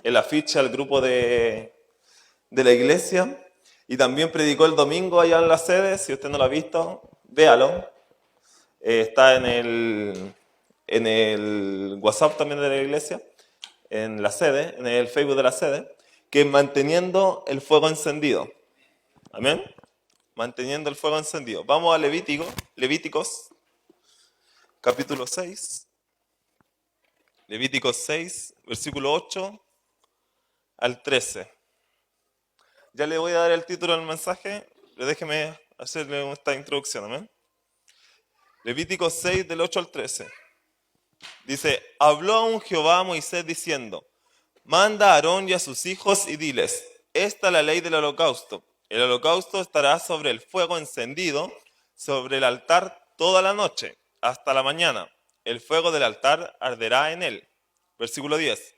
el afiche al grupo de la iglesia. Y también predicó el domingo allá en la sede. Si usted no lo ha visto, véalo. Está en el WhatsApp también de la iglesia, en la sede, en el Facebook de la sede, que es manteniendo el fuego encendido. Amén. Manteniendo el fuego encendido. Vamos a Levíticos, capítulo 6. Levíticos 6, versículo 8 al 13. Ya le voy a dar el título del mensaje, pero déjeme hacerle esta introducción. Amén. Levíticos 6, del 8 al 13. Dice: habló aún Jehová a Moisés diciendo: manda a Aarón y a sus hijos y diles: esta es la ley del holocausto. El holocausto estará sobre el fuego encendido, sobre el altar toda la noche, hasta la mañana. El fuego del altar arderá en él. Versículo 10.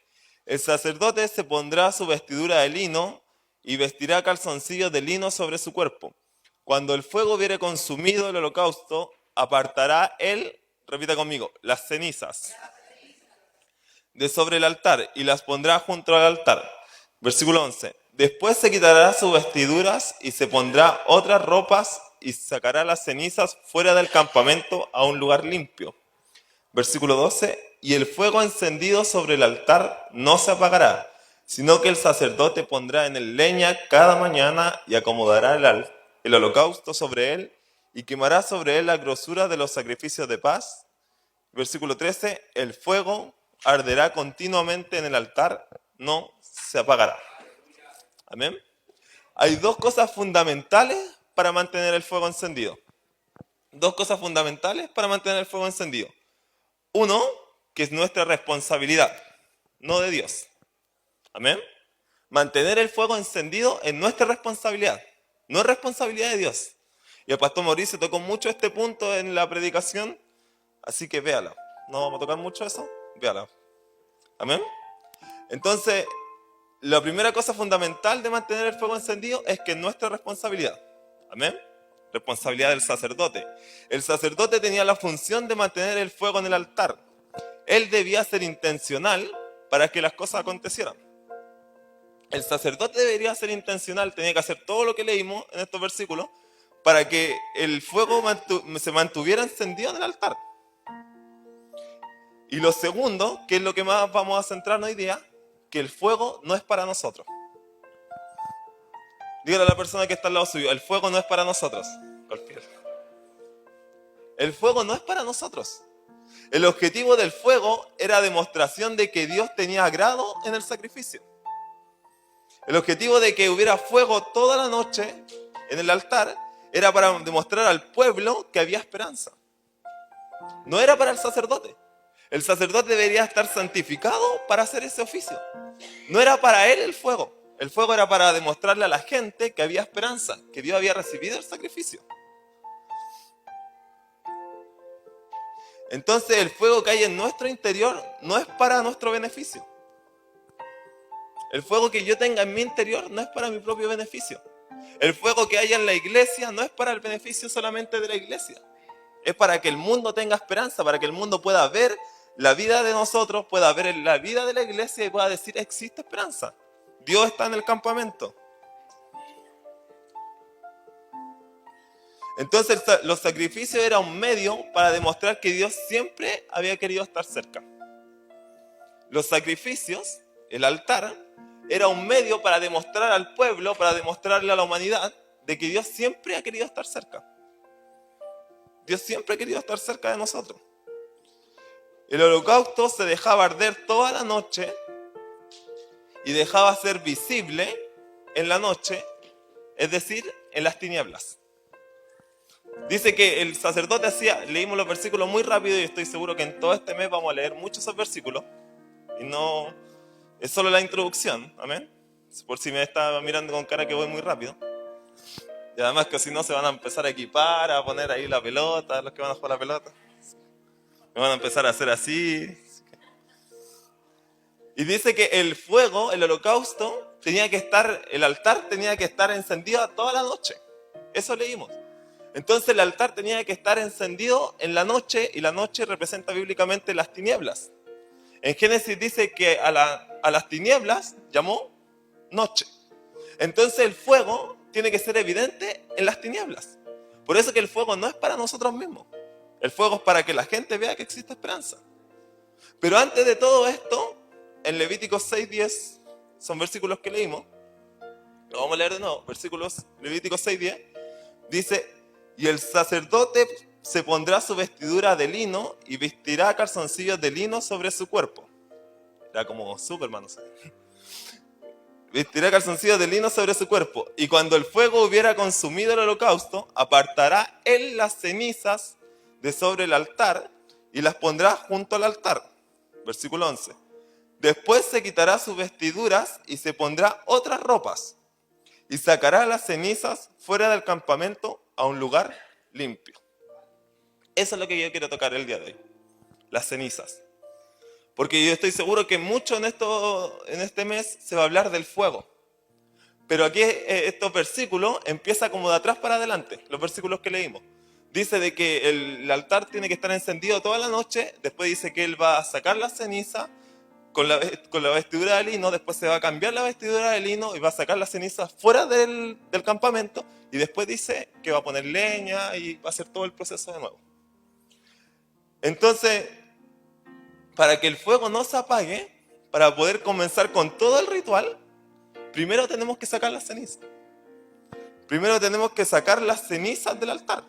El sacerdote se pondrá su vestidura de lino y vestirá calzoncillos de lino sobre su cuerpo. Cuando el fuego hubiere consumido el holocausto, apartará él, repita conmigo, las cenizas de sobre el altar y las pondrá junto al altar. Versículo 11. Después se quitará sus vestiduras y se pondrá otras ropas y sacará las cenizas fuera del campamento a un lugar limpio. Versículo 12. Y el fuego encendido sobre el altar no se apagará, sino que el sacerdote pondrá en él leña cada mañana y acomodará el holocausto sobre él y quemará sobre él la grosura de los sacrificios de paz. Versículo 13. El fuego arderá continuamente en el altar, no se apagará. Amén. Hay dos cosas fundamentales para mantener el fuego encendido. Dos cosas fundamentales para mantener el fuego encendido. Uno, que es nuestra responsabilidad, no de Dios. Amén. Mantener el fuego encendido es nuestra responsabilidad, no es responsabilidad de Dios. Y el pastor Mauricio tocó mucho este punto en la predicación, así que véala. No vamos a tocar mucho eso, véala. Amén. Entonces, la primera cosa fundamental de mantener el fuego encendido es que es nuestra responsabilidad. Amén. Responsabilidad del sacerdote. El sacerdote tenía la función de mantener el fuego en el altar. Él debía ser intencional para que las cosas acontecieran. El sacerdote debería ser intencional, tenía que hacer todo lo que leímos en estos versículos para que el fuego se mantuviera encendido en el altar. Y lo segundo, que es lo que más vamos a centrarnos hoy día, que el fuego no es para nosotros. Dígale a la persona que está al lado suyo: el fuego no es para nosotros. El fuego no es para nosotros. El objetivo del fuego era demostración de que Dios tenía agrado en el sacrificio. El objetivo de que hubiera fuego toda la noche en el altar era para demostrar al pueblo que había esperanza. No era para el sacerdote. El sacerdote debería estar santificado para hacer ese oficio. No era para él el fuego. El fuego era para demostrarle a la gente que había esperanza, que Dios había recibido el sacrificio. Entonces el fuego que hay en nuestro interior no es para nuestro beneficio. El fuego que yo tenga en mi interior no es para mi propio beneficio. El fuego que hay en la iglesia no es para el beneficio solamente de la iglesia. Es para que el mundo tenga esperanza, para que el mundo pueda ver la vida de nosotros, pueda ver la vida de la iglesia y pueda decir: existe esperanza. Dios está en el campamento. Entonces los sacrificios eran un medio para demostrar que Dios siempre había querido estar cerca. Los sacrificios, el altar, era un medio para demostrar al pueblo, para demostrarle a la humanidad de que Dios siempre ha querido estar cerca. Dios siempre ha querido estar cerca de nosotros. El holocausto se dejaba arder toda la noche y dejaba ser visible en la noche, es decir, en las tinieblas. Dice que el sacerdote leímos los versículos muy rápido y estoy seguro que en todo este mes vamos a leer muchos esos versículos. Y no, es solo la introducción, amén. Por si me está mirando con cara que voy muy rápido. Y además que si no se van a empezar a equipar, a poner ahí la pelota, los que van a jugar la pelota. Me van a empezar a hacer así. Y dice que el fuego, el holocausto, el altar tenía que estar encendido toda la noche. Eso leímos. Entonces el altar tenía que estar encendido en la noche, y la noche representa bíblicamente las tinieblas. En Génesis dice que a a las tinieblas llamó noche. Entonces el fuego tiene que ser evidente en las tinieblas. Por eso que el fuego no es para nosotros mismos. El fuego es para que la gente vea que existe esperanza. Pero antes de todo esto, en Levíticos 6:10, son versículos que leímos, lo vamos a leer de nuevo, Levíticos 6:10, dice: y el sacerdote se pondrá su vestidura de lino y vestirá calzoncillos de lino sobre su cuerpo. Era como Superman, no sé. Vestirá calzoncillos de lino sobre su cuerpo, y cuando el fuego hubiera consumido el holocausto, apartará él las cenizas de sobre el altar y las pondrá junto al altar. Versículo 11. Después se quitará sus vestiduras y se pondrá otras ropas, y sacará las cenizas fuera del campamento a un lugar limpio. Eso es lo que yo quiero tocar el día de hoy, las cenizas. Porque yo estoy seguro que mucho en este mes se va a hablar del fuego. Pero aquí estos versículos empiezan como de atrás para adelante, los versículos que leímos. Dice de que el altar tiene que estar encendido toda la noche, después dice que él va a sacar la ceniza con la vestidura de lino, después se va a cambiar la vestidura de lino y va a sacar las cenizas fuera del campamento, y después dice que va a poner leña y va a hacer todo el proceso de nuevo. Entonces, para que el fuego no se apague, para poder comenzar con todo el ritual, primero tenemos que sacar las cenizas. Primero tenemos que sacar las cenizas del altar.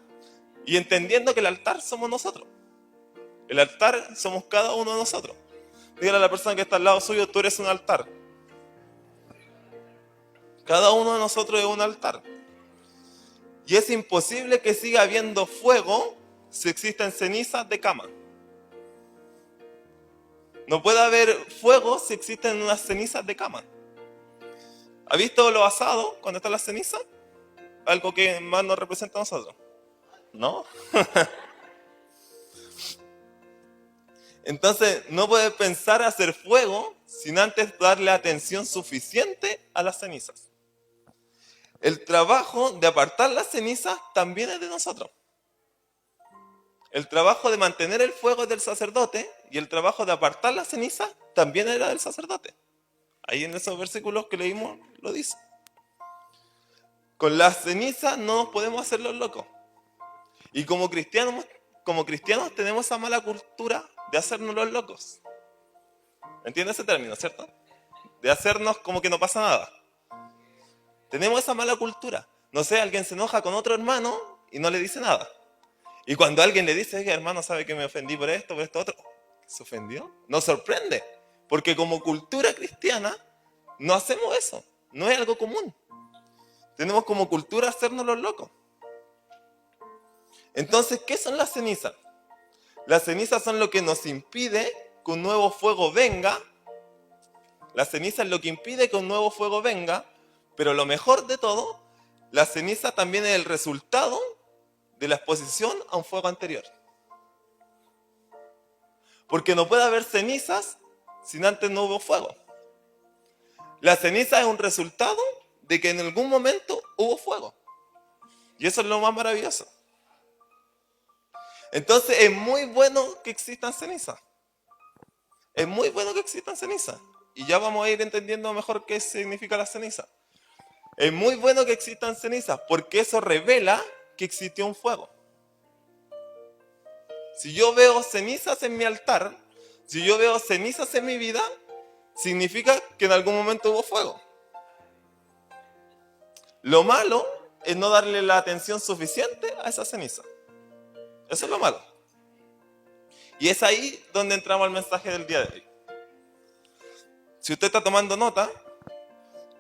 Y entendiendo que el altar somos nosotros. El altar somos cada uno de nosotros. Dígale a la persona que está al lado suyo: tú eres un altar. Cada uno de nosotros es un altar. Y es imposible que siga habiendo fuego si existen cenizas de cama. No puede haber fuego si existen unas cenizas de cama. ¿Ha visto los asados cuando están las cenizas? Algo que más nos representa a nosotros. ¿No? Entonces, no puedes pensar hacer fuego sin antes darle atención suficiente a las cenizas. El trabajo de apartar las cenizas también es de nosotros. El trabajo de mantener el fuego es del sacerdote, y el trabajo de apartar las cenizas también era del sacerdote. Ahí en esos versículos que leímos lo dice. Con las cenizas no nos podemos hacer los locos. Y como cristianos tenemos esa mala cultura de hacernos los locos. ¿Entiendes ese término, cierto? De hacernos como que no pasa nada. Tenemos esa mala cultura. No sé, alguien se enoja con otro hermano y no le dice nada. Y cuando alguien le dice: hermano, ¿sabe que me ofendí por esto, otro? ¿Se ofendió? Nos sorprende. Porque como cultura cristiana no hacemos eso. No es algo común. Tenemos como cultura hacernos los locos. Entonces, ¿qué son las cenizas? Las cenizas son lo que nos impide que un nuevo fuego venga. La ceniza es lo que impide que un nuevo fuego venga. Pero lo mejor de todo, la ceniza también es el resultado de la exposición a un fuego anterior. Porque no puede haber cenizas sin antes no hubo fuego. La ceniza es un resultado de que en algún momento hubo fuego. Y eso es lo más maravilloso. Entonces es muy bueno que existan cenizas. Es muy bueno que existan cenizas. Y ya vamos a ir entendiendo mejor qué significa la ceniza. Es muy bueno que existan cenizas porque eso revela que existió un fuego. Si yo veo cenizas en mi altar, si yo veo cenizas en mi vida, significa que en algún momento hubo fuego. Lo malo es no darle la atención suficiente a esa ceniza. Eso es lo malo. Y es ahí donde entramos al mensaje del día de hoy. Si usted está tomando nota,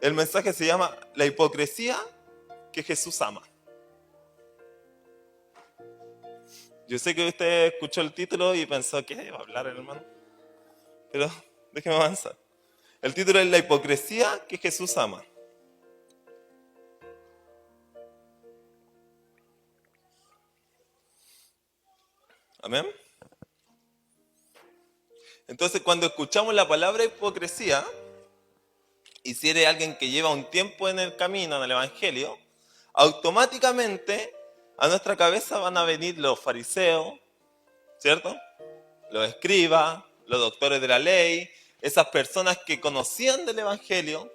el mensaje se llama La hipocresía que Jesús ama. Yo sé que usted escuchó el título y pensó: ¿qué va a hablar el hermano? Pero déjeme avanzar. El título es La hipocresía que Jesús ama. Amén. Entonces, cuando escuchamos la palabra hipocresía, y si eres alguien que lleva un tiempo en el camino, en el evangelio, automáticamente a nuestra cabeza van a venir los fariseos, ¿cierto? Los escribas, los doctores de la ley, esas personas que conocían del Evangelio,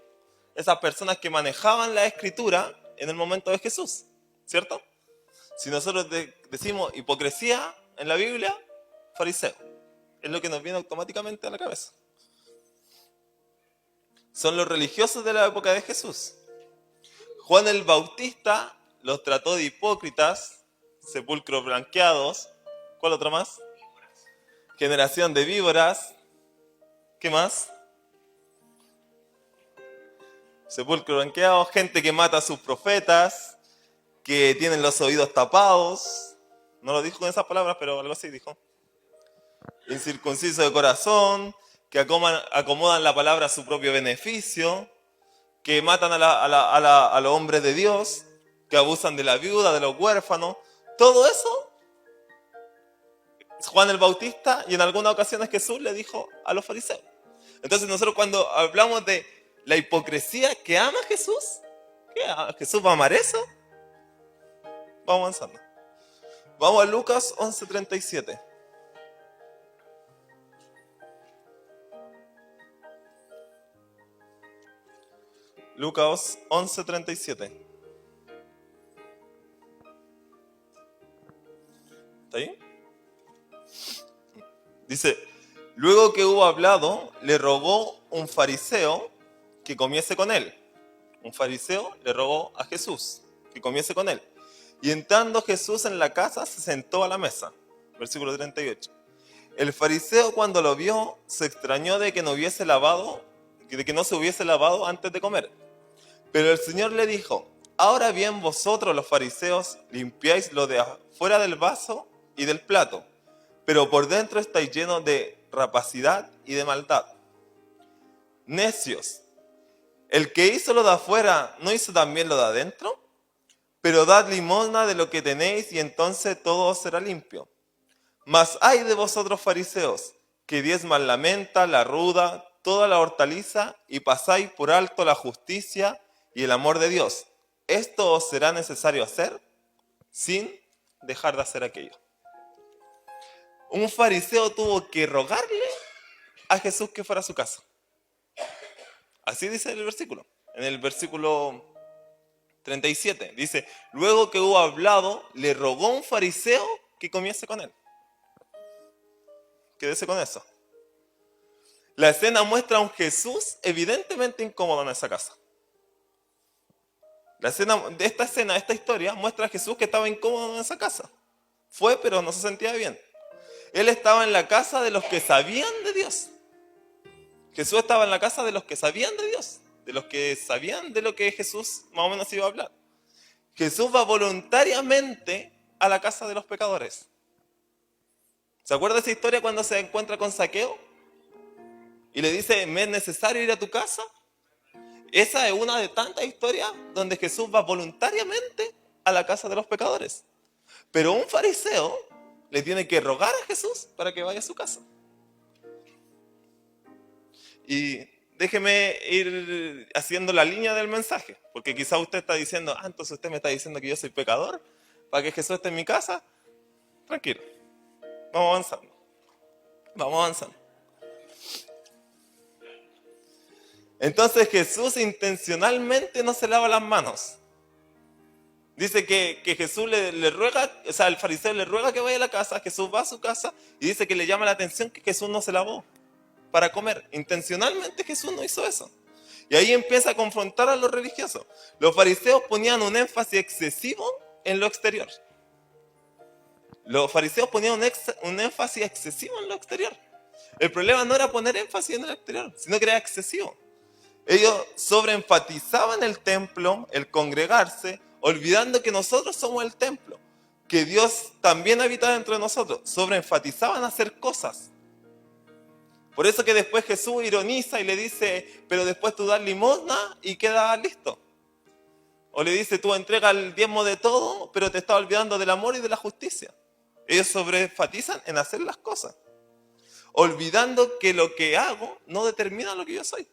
esas personas que manejaban la Escritura en el momento de Jesús, ¿cierto? Si nosotros decimos hipocresía en la Biblia, fariseo, es lo que nos viene automáticamente a la cabeza. Son los religiosos de la época de Jesús. Juan el Bautista los trató de hipócritas, sepulcros blanqueados. ¿Cuál otro más? Generación de víboras. ¿Qué más? Sepulcro blanqueado, gente que mata a sus profetas, que tienen los oídos tapados. No lo dijo con esas palabras, pero algo así dijo. Incircunciso de corazón, que acomodan la palabra a su propio beneficio, que matan a los hombres de Dios, que abusan de la viuda, de los huérfanos. Todo eso, Juan el Bautista y en algunas ocasiones Jesús le dijo a los fariseos. Entonces nosotros cuando hablamos de la hipocresía que ama Jesús, ¿qué? ¿Jesús va a amar eso? Vamos avanzando. Vamos a Lucas 11:37. Lucas 11:37. ¿Está ahí? Dice, luego que hubo hablado, le rogó un fariseo que comiese con él. Un fariseo le rogó a Jesús que comiese con él. Y entrando Jesús en la casa, se sentó a la mesa. Versículo 38. El fariseo, cuando lo vio, se extrañó de que no se hubiese lavado antes de comer. Pero el Señor le dijo, ahora bien vosotros los fariseos limpiáis lo de afuera del vaso y del plato, pero por dentro estáis llenos de rapacidad y de maldad. Necios, el que hizo lo de afuera, ¿no hizo también lo de adentro? Pero dad limosna de lo que tenéis y entonces todo os será limpio. Mas ay de vosotros fariseos, que diezman la menta, la ruda, toda la hortaliza y pasáis por alto la justicia y el amor de Dios. Esto os será necesario hacer sin dejar de hacer aquello. Un fariseo tuvo que rogarle a Jesús que fuera a su casa. Así dice el versículo. En el versículo 37 dice, luego que hubo hablado, le rogó un fariseo que comiese con él. Quédese con eso. La escena muestra a un Jesús evidentemente incómodo en esa casa. Esta historia muestra a Jesús que estaba incómodo en esa casa. Fue, pero no se sentía bien. Él estaba en la casa de los que sabían de Dios. Jesús estaba en la casa de los que sabían de Dios, de los que sabían de lo que Jesús más o menos iba a hablar. Jesús va voluntariamente a la casa de los pecadores. ¿Se acuerda de esa historia cuando se encuentra con Zaqueo? Y le dice, ¿me es necesario ir a tu casa? Esa es una de tantas historias donde Jesús va voluntariamente a la casa de los pecadores. Pero un fariseo le tiene que rogar a Jesús para que vaya a su casa. Y déjeme ir haciendo la línea del mensaje, porque quizá usted está diciendo, entonces usted me está diciendo que yo soy pecador, para que Jesús esté en mi casa. Tranquilo, vamos avanzando. Entonces Jesús intencionalmente no se lava las manos. Dice que Jesús le ruega, o sea, el fariseo le ruega que vaya a la casa, Jesús va a su casa y dice que le llama la atención que Jesús no se lavó para comer. Intencionalmente Jesús no hizo eso. Y ahí empieza a confrontar a los religiosos. Los fariseos ponían un énfasis excesivo en lo exterior. Los fariseos ponían un énfasis excesivo en lo exterior. El problema no era poner énfasis en el exterior, sino que era excesivo. Ellos sobreenfatizaban el templo, el congregarse, olvidando que nosotros somos el templo, que Dios también habita dentro de nosotros. Sobreenfatizaban hacer cosas. Por eso que después Jesús ironiza y le dice, pero después tú das limosna y queda listo. O le dice, tú entrega el diezmo de todo, pero te estás olvidando del amor y de la justicia. Ellos sobreenfatizan en hacer las cosas, olvidando que lo que hago no determina lo que yo soy.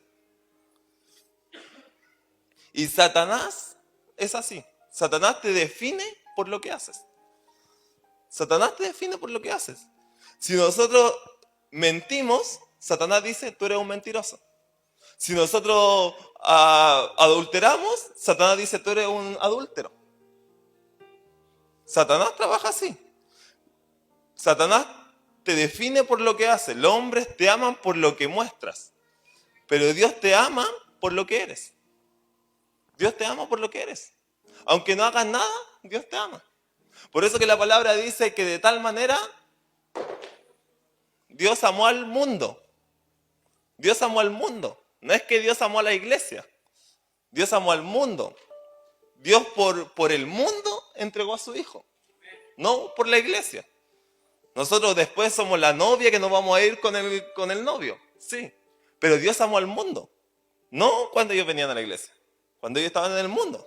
Y Satanás es así. Satanás te define por lo que haces. Satanás te define por lo que haces. Si nosotros mentimos, Satanás dice, tú eres un mentiroso. Si nosotros adulteramos, Satanás dice, tú eres un adúltero. Satanás trabaja así. Satanás te define por lo que haces. Los hombres te aman por lo que muestras. Pero Dios te ama por lo que eres. Dios te ama por lo que eres. Aunque no hagas nada, Dios te ama. Por eso que la palabra dice que de tal manera Dios amó al mundo. Dios amó al mundo. No es que Dios amó a la iglesia. Dios amó al mundo. Dios por el mundo entregó a su Hijo. No por la iglesia. Nosotros después somos la novia que nos vamos a ir con el novio. Sí. Pero Dios amó al mundo. No cuando ellos venían a la iglesia. Cuando ellos estaban en el mundo.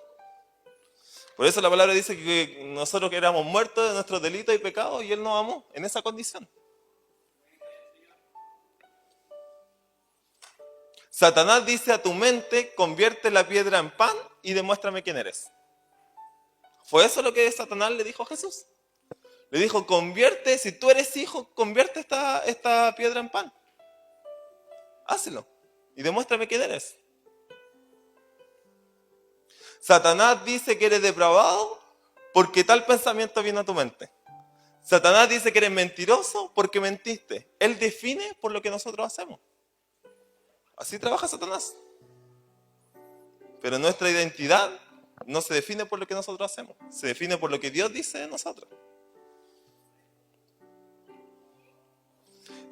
Por eso la palabra dice que nosotros que éramos muertos de nuestros delitos y pecados y Él nos amó en esa condición. Satanás dice a tu mente, convierte la piedra en pan y demuéstrame quién eres. ¿Fue eso lo que Satanás le dijo a Jesús? Le dijo, convierte, si tú eres hijo, convierte esta piedra en pan. Hácelo y demuéstrame quién eres. Satanás dice que eres depravado porque tal pensamiento vino a tu mente. Satanás dice que eres mentiroso porque mentiste. Él define por lo que nosotros hacemos. Así trabaja Satanás. Pero nuestra identidad no se define por lo que nosotros hacemos. Se define por lo que Dios dice de nosotros.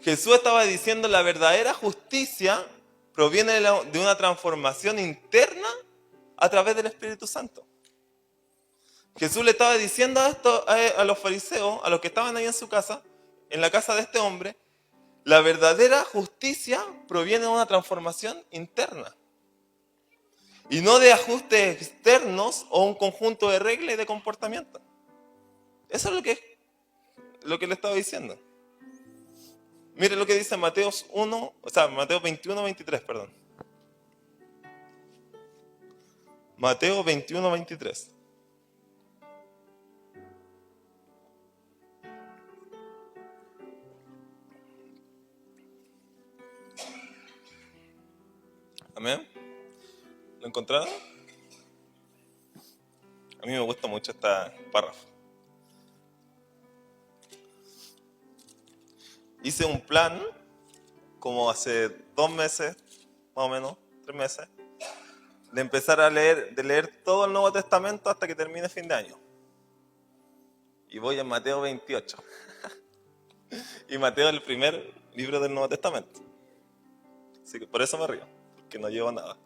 Jesús estaba diciendo la verdadera justicia proviene de una transformación interna a través del Espíritu Santo. Jesús le estaba diciendo esto a los fariseos, a los que estaban ahí en su casa, en la casa de este hombre, la verdadera justicia proviene de una transformación interna. Y no de ajustes externos o un conjunto de reglas y de comportamiento. Eso es lo que le estaba diciendo. Mire lo que dice Mateo 21, 23, perdón. Mateo 21, 23. Amén. ¿Lo encontraron? A mí me gusta mucho este párrafo. Hice un plan, como hace 2 meses, más o menos, 3 meses, de empezar de leer todo el Nuevo Testamento hasta que termine fin de año. Y voy en Mateo 28. Y Mateo es el primer libro del Nuevo Testamento. Así que por eso me río, porque no llevo nada.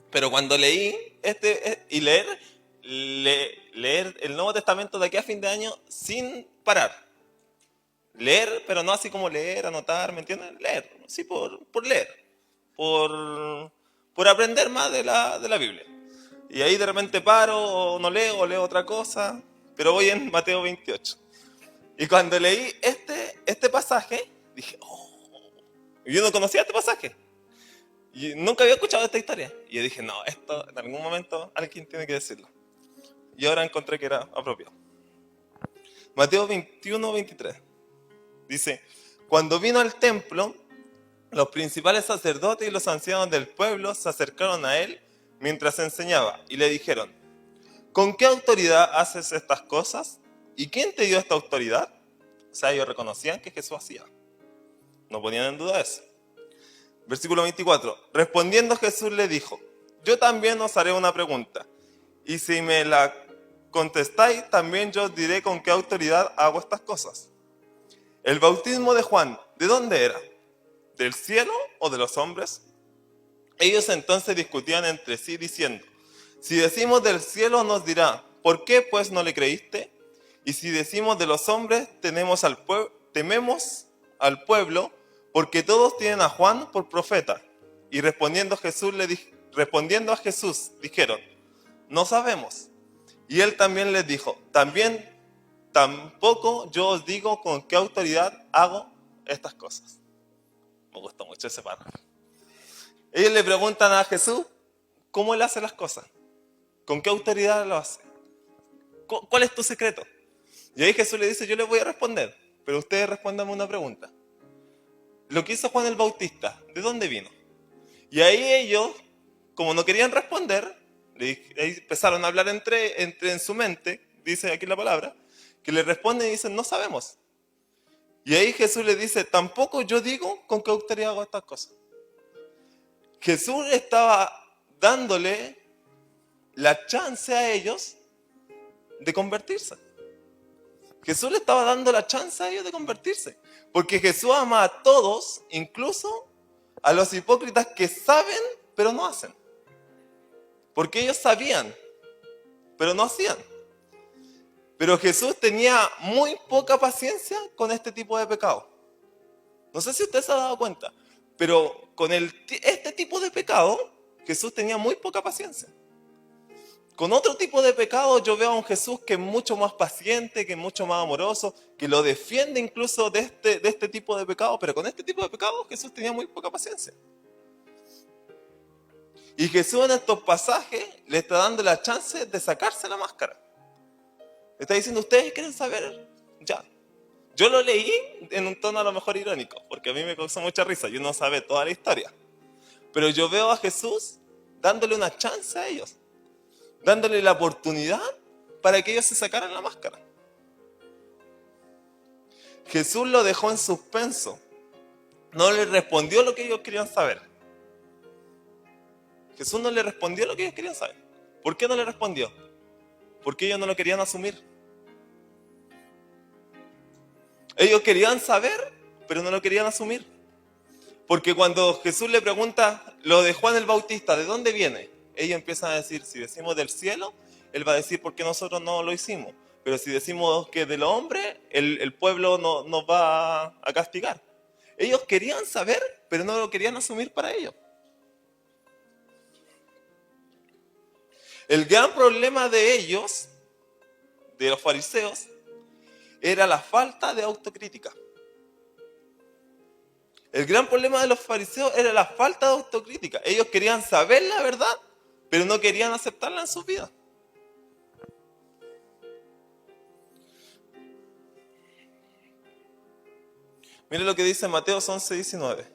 Pero cuando leí y leer el Nuevo Testamento de aquí a fin de año sin parar. Leer, pero no así como leer, anotar, ¿me entienden? Leer, sí, por leer, por aprender más de la Biblia. Y ahí de repente paro, o no leo, o leo otra cosa, pero voy en Mateo 28. Y cuando leí este pasaje, dije, yo no conocía este pasaje. Y nunca había escuchado esta historia. Y yo dije, no, esto en algún momento alguien tiene que decirlo. Y ahora encontré que era apropiado. Mateo 21, 23. Dice, cuando vino al templo, los principales sacerdotes y los ancianos del pueblo se acercaron a él mientras enseñaba y le dijeron, ¿con qué autoridad haces estas cosas? ¿Y quién te dio esta autoridad? O sea, ellos reconocían que Jesús hacía. No ponían en duda eso. Versículo 24. Respondiendo Jesús le dijo, yo también os haré una pregunta. Y si me la contestáis, también yo os diré con qué autoridad hago estas cosas. El bautismo de Juan, ¿de dónde era? ¿Del cielo o de los hombres? Ellos entonces discutían entre sí diciendo, si decimos del cielo nos dirá, ¿por qué pues no le creíste? Y si decimos de los hombres, tememos al pueblo, porque todos tienen a Juan por profeta. Y respondiendo a Jesús, dijeron, no sabemos. Y él también les dijo, tampoco yo os digo con qué autoridad hago estas cosas. Me gustó mucho ese párrafo. Ellos le preguntan a Jesús cómo él hace las cosas, con qué autoridad lo hace, cuál es tu secreto. Y ahí Jesús le dice, yo les voy a responder, pero ustedes respóndanme una pregunta. lo que hizo Juan el Bautista, ¿de dónde vino? Y ahí ellos, como no querían responder, ahí empezaron a hablar entre en su mente, dice aquí la palabra, que le responden y dicen, no sabemos. Y ahí Jesús le dice, tampoco yo digo con qué autoridad hago estas cosas. Jesús estaba dándole la chance a ellos de convertirse. Jesús le estaba dando la chance a ellos de convertirse. Porque Jesús ama a todos, incluso a los hipócritas que saben, pero no hacen. Porque ellos sabían, pero no hacían. Pero Jesús tenía muy poca paciencia con este tipo de pecado. No sé si usted se ha dado cuenta, pero con este tipo de pecado, Jesús tenía muy poca paciencia. Con otro tipo de pecado yo veo a un Jesús que es mucho más paciente, que es mucho más amoroso, que lo defiende incluso de este tipo de pecado, pero con este tipo de pecado Jesús tenía muy poca paciencia. Y Jesús en estos pasajes le está dando la chance de sacarse la máscara. Le está diciendo, ¿ustedes quieren saber? Ya. Yo lo leí en un tono a lo mejor irónico, porque a mí me causó mucha risa, yo no sabe toda la historia. Pero yo veo a Jesús dándole una chance a ellos, dándole la oportunidad para que ellos se sacaran la máscara. Jesús lo dejó en suspenso, no le respondió lo que ellos querían saber. Jesús no le respondió lo que ellos querían saber. ¿Por qué no le respondió? Porque ellos no lo querían asumir. Ellos querían saber, pero no lo querían asumir. Porque cuando Jesús le pregunta lo de Juan el Bautista, ¿de dónde viene? Ellos empiezan a decir, si decimos del cielo, Él va a decir por qué nosotros no lo hicimos. Pero si decimos que de los hombres, el pueblo nos va a castigar. Ellos querían saber, pero no lo querían asumir para ellos. El gran problema de ellos, de los fariseos, era la falta de autocrítica. El gran problema de los fariseos era la falta de autocrítica. Ellos querían saber la verdad, pero no querían aceptarla en sus vidas. Mire lo que dice Mateo 11:19.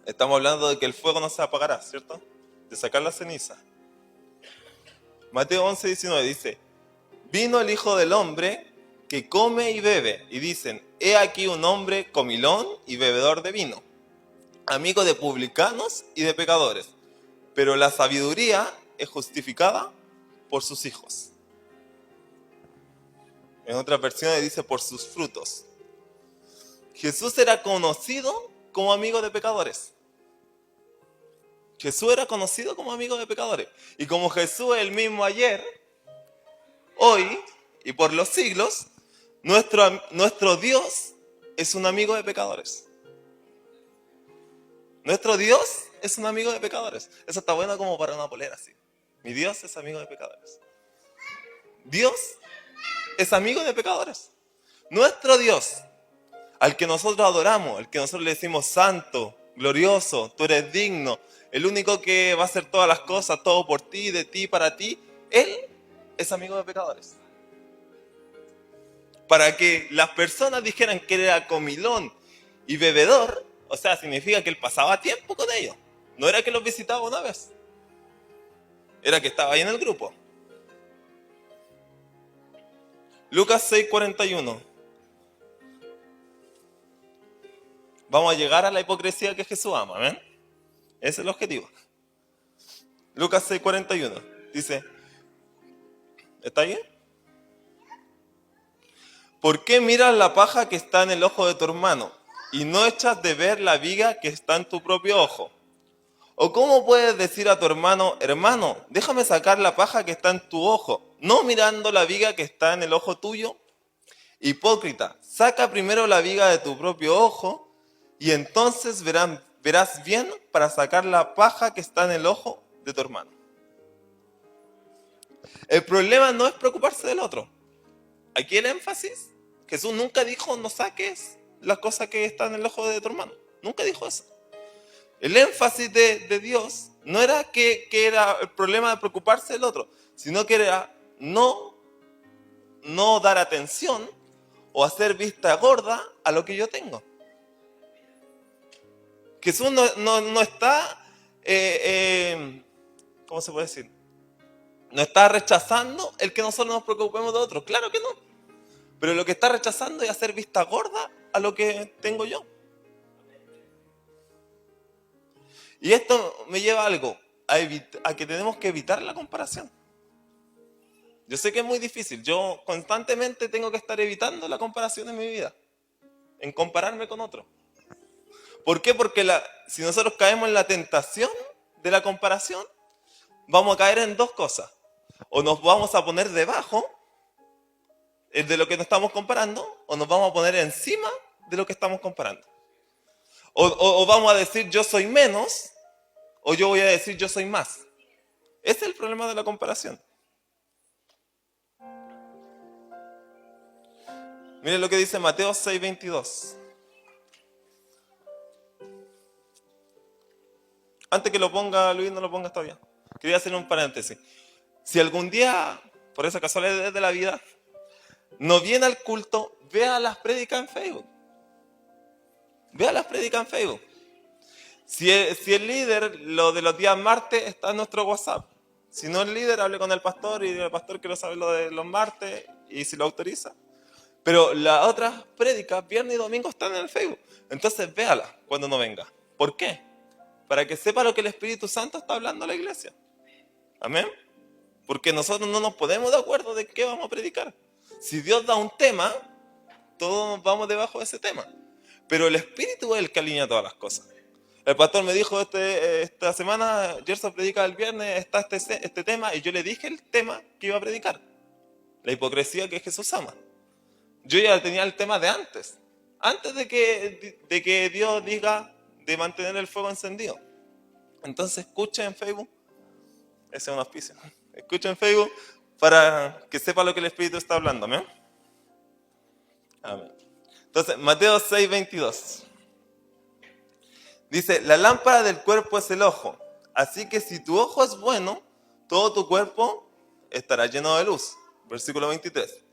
Estamos hablando de que el fuego no se apagará, ¿cierto? De sacar la ceniza. Mateo 11:19 dice, vino el Hijo del Hombre que come y bebe, y dicen, he aquí un hombre comilón y bebedor de vino, amigo de publicanos y de pecadores, pero la sabiduría es justificada por sus hijos. En otras versiones dice por sus frutos. Jesús era conocido como amigo de pecadores. Jesús era conocido como amigo de pecadores. Y como Jesús es el mismo ayer, hoy y por los siglos, nuestro Dios es un amigo de pecadores. Nuestro Dios es un amigo de pecadores. Eso está bueno como para una polera así. Mi Dios es amigo de pecadores. Dios es amigo de pecadores. Nuestro Dios, al que nosotros adoramos, al que nosotros le decimos santo, glorioso, tú eres digno, el único que va a hacer todas las cosas, todo por ti, de ti, para ti, Él es amigo de pecadores. Para que las personas dijeran que era comilón y bebedor, o sea, significa que Él pasaba tiempo con ellos. No era que los visitaba una vez, era que estaba ahí en el grupo. Lucas 6:41. Vamos a llegar a la hipocresía que Jesús ama, ¿ven? Ese es el objetivo. Lucas 6:41 dice, ¿está bien? ¿Por qué miras la paja que está en el ojo de tu hermano y no echas de ver la viga que está en tu propio ojo? ¿O cómo puedes decir a tu hermano, hermano, déjame sacar la paja que está en tu ojo, no mirando la viga que está en el ojo tuyo? Hipócrita, saca primero la viga de tu propio ojo y entonces verás bien para sacar la paja que está en el ojo de tu hermano. El problema no es preocuparse del otro. Aquí el énfasis, Jesús nunca dijo no saques las cosas que están en el ojo de tu hermano. Nunca dijo eso. El énfasis de Dios no era que era el problema de preocuparse del otro, sino que era no dar atención o hacer vista gorda a lo que yo tengo. Jesús no está, ¿cómo se puede decir? No está rechazando el que nosotros nos preocupemos de otros, claro que no. Pero lo que está rechazando es hacer vista gorda a lo que tengo yo. Y esto me lleva a algo, a que tenemos que evitar la comparación. Yo sé que es muy difícil, yo constantemente tengo que estar evitando la comparación en mi vida, en compararme con otros. ¿Por qué? Porque si nosotros caemos en la tentación de la comparación, vamos a caer en dos cosas. O nos vamos a poner debajo de lo que nos estamos comparando, o nos vamos a poner encima de lo que estamos comparando. O vamos a decir yo soy menos, o yo voy a decir yo soy más. Ese es el problema de la comparación. Miren lo que dice Mateo 6:22. Antes que lo ponga Luis, no lo pongas todavía. Quería hacer un paréntesis. Si algún día, por esa casualidad de la vida, no viene al culto, vea las prédicas en Facebook. Vea las prédicas en Facebook. Si el líder, lo de los días martes, está en nuestro WhatsApp. Si no el líder, hable con el pastor y el pastor quiere saber lo de los martes y si lo autoriza. Pero las otras prédicas, viernes y domingo, están en el Facebook. Entonces véalas cuando no venga. ¿Por qué? Para que sepa lo que el Espíritu Santo está hablando a la iglesia. Amén. Porque nosotros no nos ponemos de acuerdo de qué vamos a predicar. Si Dios da un tema, todos vamos debajo de ese tema. Pero el Espíritu es el que alinea todas las cosas. El pastor me dijo esta semana, Gerson predica el viernes, está este tema, y yo le dije el tema que iba a predicar. La hipocresía que Jesús ama. Yo ya tenía el tema de antes de que Dios diga de mantener el fuego encendido. Entonces escucha en Facebook, ese es un auspicio, escucha en Facebook para que sepa lo que el Espíritu está hablando. ¿Amén? Amén. Entonces, Mateo 6:22. Dice, la lámpara del cuerpo es el ojo. Así que si tu ojo es bueno, todo tu cuerpo estará lleno de luz. Versículo 23.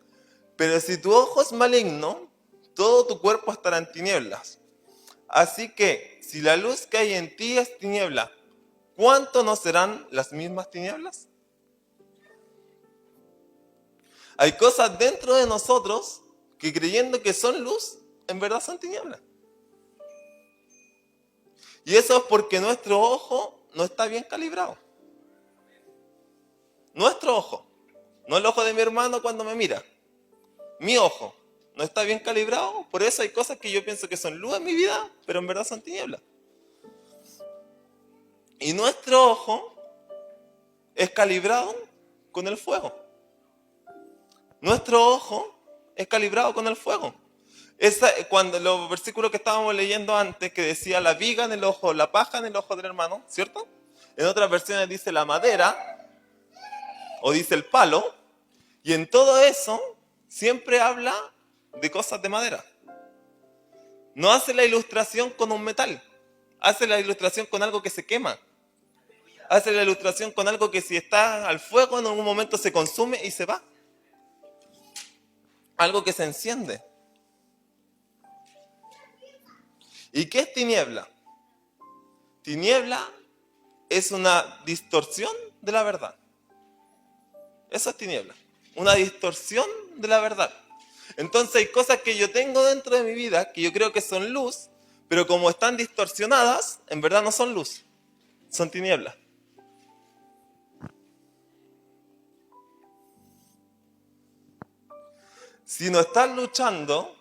Pero si tu ojo es maligno, todo tu cuerpo estará en tinieblas. Así que si la luz que hay en ti es tiniebla, ¿cuánto no serán las mismas tinieblas? Hay cosas dentro de nosotros que creyendo que son luz, en verdad son tinieblas. Y eso es porque nuestro ojo no está bien calibrado. Nuestro ojo, no el ojo de mi hermano cuando me mira. Mi ojo no está bien calibrado, por eso hay cosas que yo pienso que son luz en mi vida, pero en verdad son tinieblas. Y nuestro ojo es calibrado con el fuego. Nuestro ojo es calibrado con el fuego. Cuando los versículos que estábamos leyendo antes, que decía la viga en el ojo, la paja en el ojo del hermano, ¿cierto? En otras versiones dice la madera, o dice el palo, y en todo eso siempre habla de cosas de madera. No hace la ilustración con un metal, hace la ilustración con algo que se quema. Hace la ilustración con algo que si está al fuego en algún momento se consume y se va. Algo que se enciende. ¿Y qué es tiniebla? Tiniebla es una distorsión de la verdad. Eso es tiniebla. Una distorsión de la verdad. Entonces hay cosas que yo tengo dentro de mi vida que yo creo que son luz, pero como están distorsionadas, en verdad no son luz, son tinieblas. Si no estás luchando,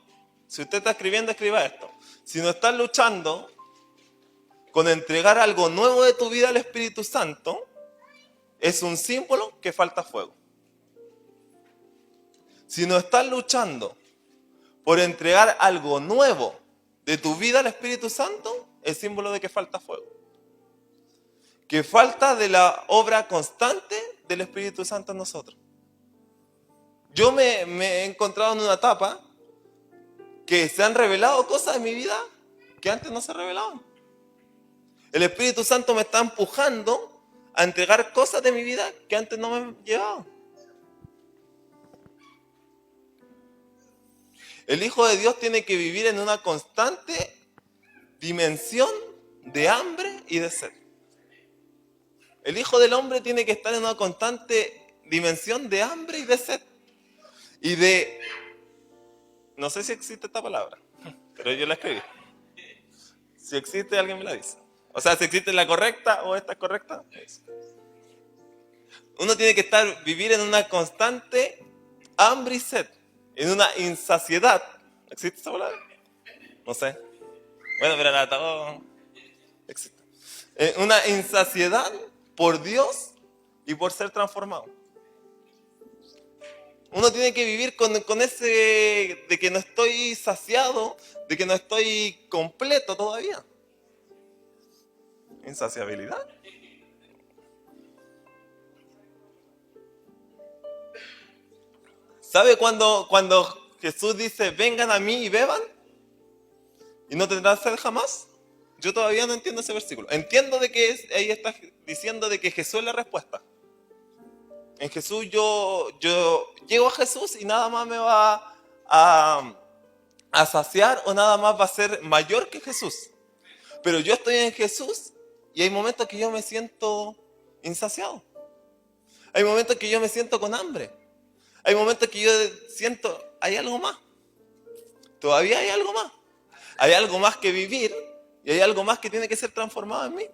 si usted está escribiendo, escriba esto. Si no estás luchando con entregar algo nuevo de tu vida al Espíritu Santo, es un símbolo que falta fuego. Si no estás luchando por entregar algo nuevo de tu vida al Espíritu Santo, es símbolo de que falta fuego. Que falta de la obra constante del Espíritu Santo en nosotros. Yo me he encontrado en una etapa que se han revelado cosas en mi vida que antes no se revelaban. El Espíritu Santo me está empujando a entregar cosas de mi vida que antes no me llevaban. El Hijo de Dios tiene que vivir en una constante dimensión de hambre y de sed. El Hijo del Hombre tiene que estar en una constante dimensión de hambre y de sed. Y de... No sé si existe esta palabra, pero yo la escribí. Si existe, alguien me la dice. O sea, si existe la correcta o esta es correcta. Uno tiene que vivir en una constante hambre y sed. En una insaciedad. ¿Existe esa palabra? No sé. Bueno, pero nada, todo existe. Una insaciedad por Dios y por ser transformado. Uno tiene que vivir con ese de que no estoy saciado, de que no estoy completo todavía. Insaciabilidad. ¿Sabe cuando Jesús dice, vengan a mí y beban? ¿Y no tendrán sed jamás? Yo todavía no entiendo ese versículo. Entiendo de que ahí está diciendo de que Jesús es la respuesta. En Jesús yo llego a Jesús y nada más me va a saciar o nada más va a ser mayor que Jesús. Pero yo estoy en Jesús y hay momentos que yo me siento insaciado. Hay momentos que yo me siento con hambre. Hay momentos que yo siento, hay algo más. Todavía hay algo más. Hay algo más que vivir y hay algo más que tiene que ser transformado en mí.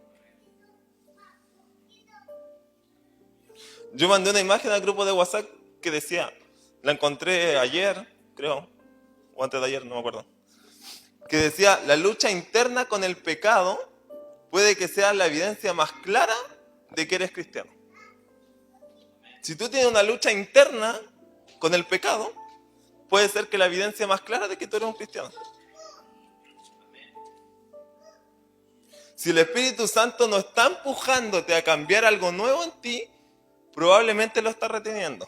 Yo mandé una imagen al grupo de WhatsApp que decía, la encontré ayer, creo, o antes de ayer, no me acuerdo, que decía, la lucha interna con el pecado puede que sea la evidencia más clara de que eres cristiano. Si tú tienes una lucha interna con el pecado, puede ser que la evidencia más clara de que tú eres un cristiano. Si el Espíritu Santo no está empujándote a cambiar algo nuevo en ti, probablemente lo está reteniendo.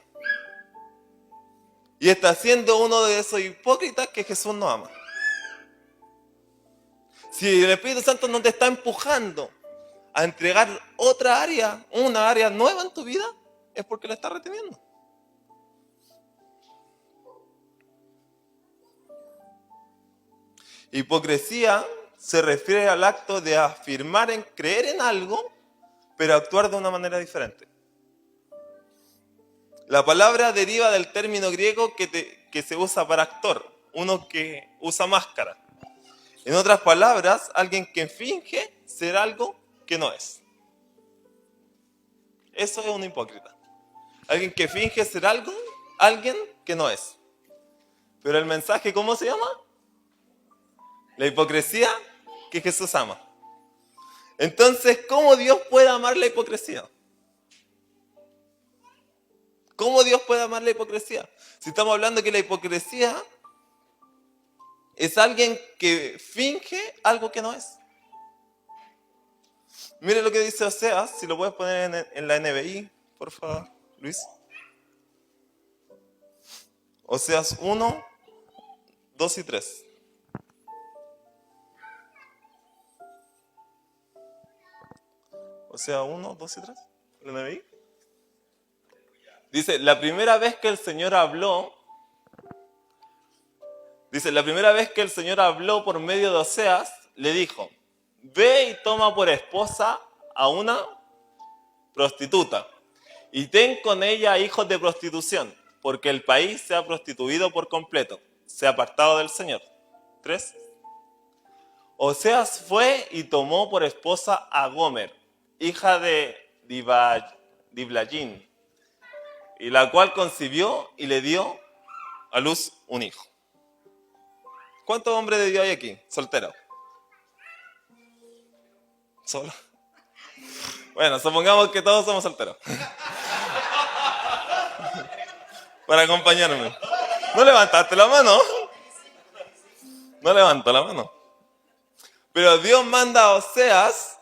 Y está siendo uno de esos hipócritas que Jesús no ama. Si el Espíritu Santo no te está empujando a entregar otra área, una área nueva en tu vida, es porque lo está reteniendo. Hipocresía se refiere al acto de afirmar en creer en algo, pero actuar de una manera diferente. La palabra deriva del término griego que se usa para actor, uno que usa máscara. En otras palabras, alguien que finge ser algo que no es. Eso es un hipócrita. Alguien que finge ser algo, alguien que no es. Pero el mensaje, ¿cómo se llama? La hipocresía que Jesús ama. Entonces, ¿cómo Dios puede amar la hipocresía? ¿Cómo Dios puede amar la hipocresía? Si estamos hablando que la hipocresía es alguien que finge algo que no es. Mire lo que dice Oseas, si lo puedes poner en la NBI, por favor, Luis. Oseas 1, 2 y 3. Oseas 1, 2 y 3, la NBI. Dice, la primera vez que el Señor habló por medio de Oseas, le dijo, ve y toma por esposa a una prostituta y ten con ella hijos de prostitución, porque el país se ha prostituido por completo, se ha apartado del Señor. 3. Oseas fue y tomó por esposa a Gomer, hija de Diblaim, y la cual concibió y le dio a luz un hijo. ¿Cuántos hombres de Dios hay aquí? Solteros. ¿Solo? Bueno, supongamos que todos somos solteros. Para acompañarme. ¿No levantaste la mano? No levantó la mano. Pero Dios manda a Oseas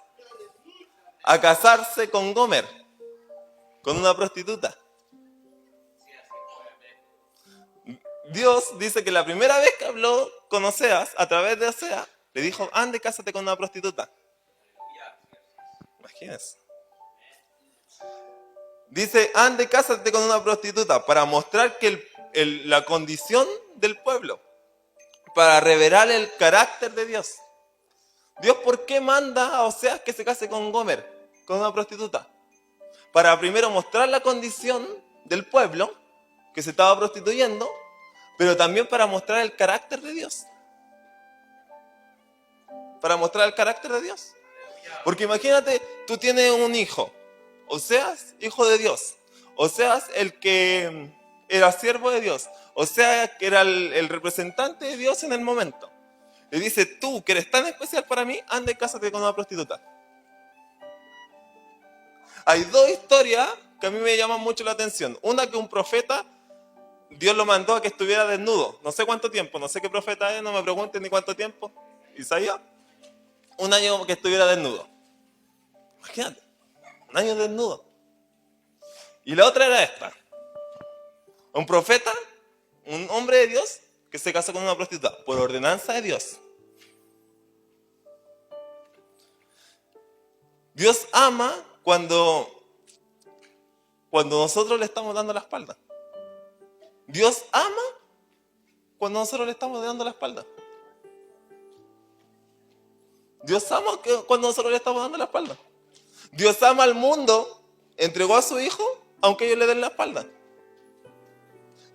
a casarse con Gomer, con una prostituta. Dios dice que la primera vez que habló con Oseas, a través de Oseas, le dijo, ande, cásate con una prostituta. Imagínense. Dice, ande, cásate con una prostituta para mostrar que la condición del pueblo. para revelar el carácter de Dios. Dios, ¿por qué manda a Oseas que se case con Gomer, con una prostituta? Para primero mostrar la condición del pueblo que se estaba prostituyendo, pero también para mostrar el carácter de Dios. Para mostrar el carácter de Dios. Porque imagínate, tú tienes un hijo, Oseas, hijo de Dios, Oseas, el que era siervo de Dios, Oseas, que era el representante de Dios en el momento. Le dice, tú, que eres tan especial para mí, anda y cásate con una prostituta. Hay dos historias que a mí me llaman mucho la atención. Una, que un profeta, Dios lo mandó a que estuviera desnudo. No sé cuánto tiempo, no sé qué profeta es, no me pregunten ni cuánto tiempo. Isaías, un año que estuviera desnudo. Imagínate, un año desnudo. Y la otra era esta. Un profeta, un hombre de Dios, que se casó con una prostituta, por ordenanza de Dios. Dios ama cuando nosotros le estamos dando la espalda. Dios ama cuando nosotros le estamos dando la espalda. Dios ama cuando nosotros le estamos dando la espalda. Dios ama al mundo, entregó a su hijo, aunque ellos le den la espalda.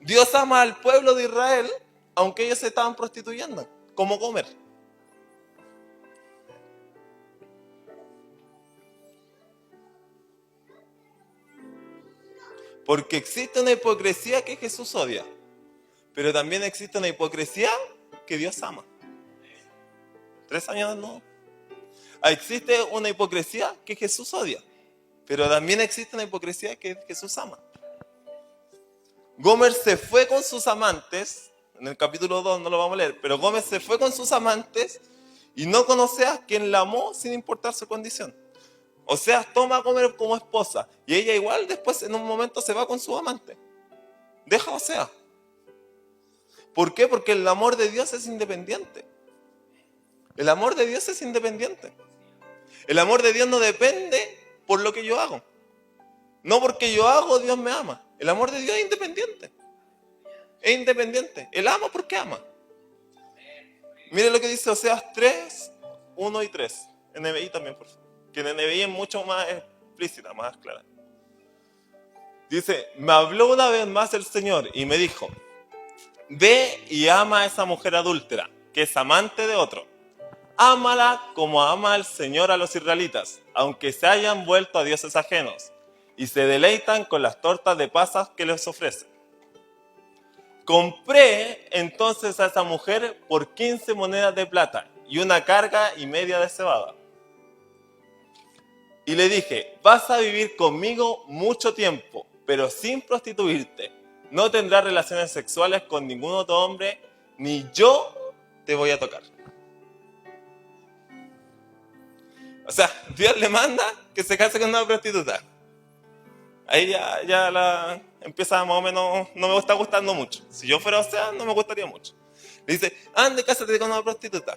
Dios ama al pueblo de Israel, aunque ellos se estaban prostituyendo, como Gomer. Porque existe una hipocresía que Jesús odia, pero también existe una hipocresía que Dios ama. 3 años no. Existe una hipocresía que Jesús odia, pero también existe una hipocresía que Jesús ama. Gomer se fue con sus amantes, en el capítulo 2 no lo vamos a leer, pero Gomer se fue con sus amantes y no conoce a quien la amó sin importar su condición. O sea, toma a Gomer como esposa y ella igual después en un momento se va con su amante. Deja a Osea. ¿Por qué? Porque el amor de Dios es independiente. El amor de Dios es independiente. El amor de Dios no depende por lo que yo hago. No porque yo hago, Dios me ama. El amor de Dios es independiente. Es independiente. Él ama porque ama. Miren lo que dice Oseas 3, 1 y 3. En NBI también, por favor. Que en NBI es mucho más explícita, más clara. Dice, me habló una vez más el Señor y me dijo, ve y ama a esa mujer adúltera, que es amante de otro. Ámala como ama el Señor a los israelitas, aunque se hayan vuelto a dioses ajenos, y se deleitan con las tortas de pasas que les ofrecen. Compré entonces a esa mujer por 15 monedas de plata y una carga y media de cebada. Y le dije, vas a vivir conmigo mucho tiempo, pero sin prostituirte. No tendrás relaciones sexuales con ningún otro hombre, ni yo te voy a tocar. O sea, Dios le manda que se case con una prostituta. Ahí ya la empieza más o menos, no me está gustando mucho. Si yo fuera Osea, no me gustaría mucho. Le dice, ande, cásate con una prostituta.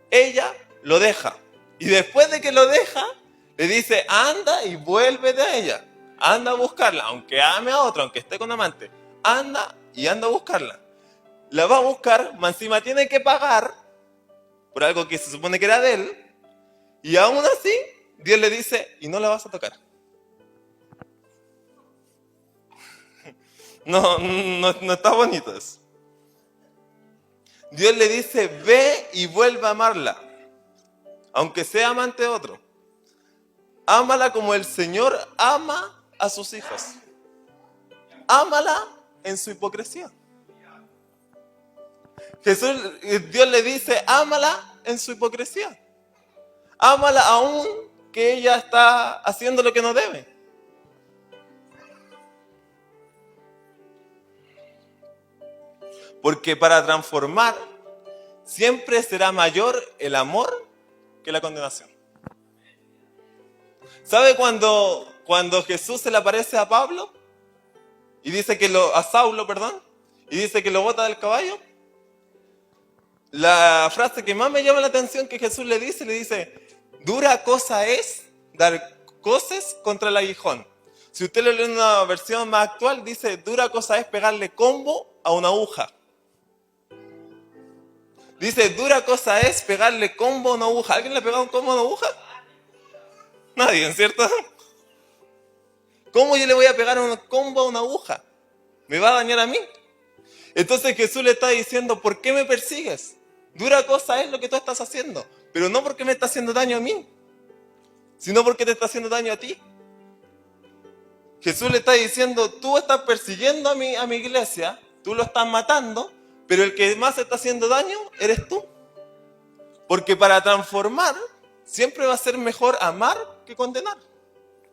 Ella lo deja. Y después de que lo deja, le dice, anda y vuélvete a ella. Anda a buscarla, aunque ame a otro, aunque esté con amante. Anda a buscarla. La va a buscar, más encima tiene que pagar por algo que se supone que era de él. Y aún así, Dios le dice, y no la vas a tocar. No está bonito eso. Dios le dice, ve y vuelve a amarla, aunque sea amante de otro. Ámala como el Señor ama a sus hijos. Ámala en su hipocresía. Dios le dice, ámala en su hipocresía. Ámala aún que ella está haciendo lo que no debe. Porque para transformar siempre será mayor el amor que la condenación. ¿Sabe cuando Jesús se le aparece a Pablo? Y dice que a Saulo, perdón. Y dice que lo bota del caballo. La frase que más me llama la atención que Jesús le dice, dura cosa es dar coces contra el aguijón. Si usted lo lee en una versión más actual, dice, dura cosa es pegarle combo a una aguja. Dice, dura cosa es pegarle combo a una aguja. ¿Alguien le ha pegado un combo a una aguja? Nadie, ¿cierto? ¿Cómo yo le voy a pegar un combo a una aguja? ¿Me va a dañar a mí? Entonces Jesús le está diciendo, ¿por qué me persigues? Dura cosa es lo que tú estás haciendo, pero no porque me está haciendo daño a mí, sino porque te está haciendo daño a ti. Jesús le está diciendo, tú estás persiguiendo a mi iglesia, tú lo estás matando, pero el que más está haciendo daño eres tú. Porque para transformar, siempre va a ser mejor amar que condenar.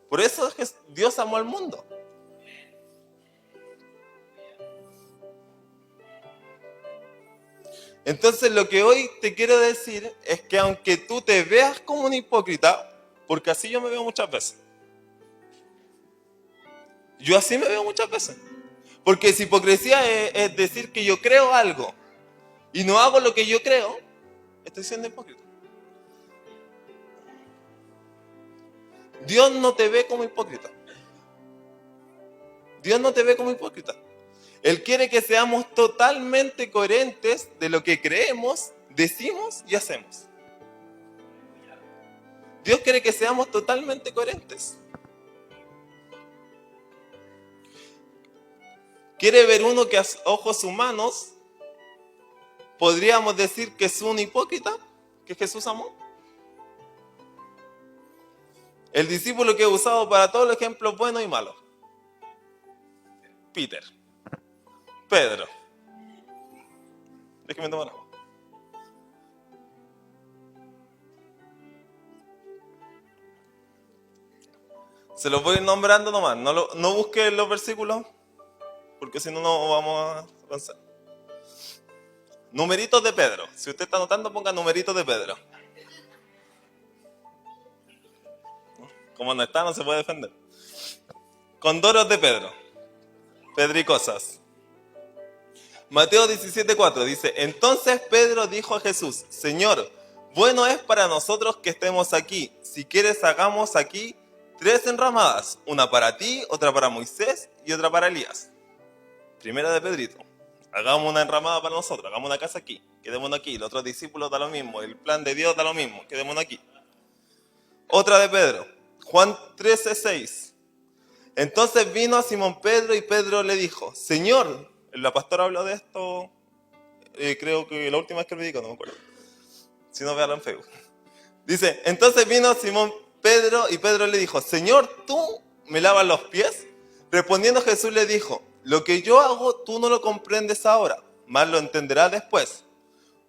Por eso es que Dios amó al mundo. Entonces lo que hoy te quiero decir es que aunque tú te veas como un hipócrita, porque así yo me veo muchas veces. Yo así me veo muchas veces. Porque si hipocresía es decir que yo creo algo y no hago lo que yo creo, estoy siendo hipócrita. Dios no te ve como hipócrita. Dios no te ve como hipócrita. Él quiere que seamos totalmente coherentes de lo que creemos, decimos y hacemos. Dios quiere que seamos totalmente coherentes. Quiere ver uno que a ojos humanos podríamos decir que es un hipócrita, que Jesús amó. El discípulo que he usado para todos los ejemplos buenos y malos. Peter. Pedro. Déjeme tomar agua. Se los voy nombrando nomás. No busquen los versículos, porque si no, no vamos a avanzar. Numeritos de Pedro. Si usted está anotando, ponga numeritos de Pedro. Como no está, no se puede defender. Condoros de Pedro. Pedricosas. Mateo 17:4 dice, entonces Pedro dijo a Jesús, Señor, bueno es para nosotros que estemos aquí. Si quieres, hagamos aquí 3 enramadas. Una para ti, otra para Moisés y otra para Elías. Primera de Pedrito. Hagamos una enramada para nosotros, hagamos una casa aquí, quedémonos aquí. Los otros discípulos da lo mismo, el plan de Dios da lo mismo, quedémonos aquí. Otra de Pedro, Juan 13:6. Entonces vino a Simón Pedro y Pedro le dijo, Señor, la pastora habló de esto, creo que la última vez que predico, no me acuerdo. Si no, véalo en Facebook. Dice, entonces vino Simón Pedro y Pedro le dijo, Señor, ¿tú me lavas los pies? Respondiendo Jesús le dijo, lo que yo hago tú no lo comprendes ahora, mas lo entenderás después.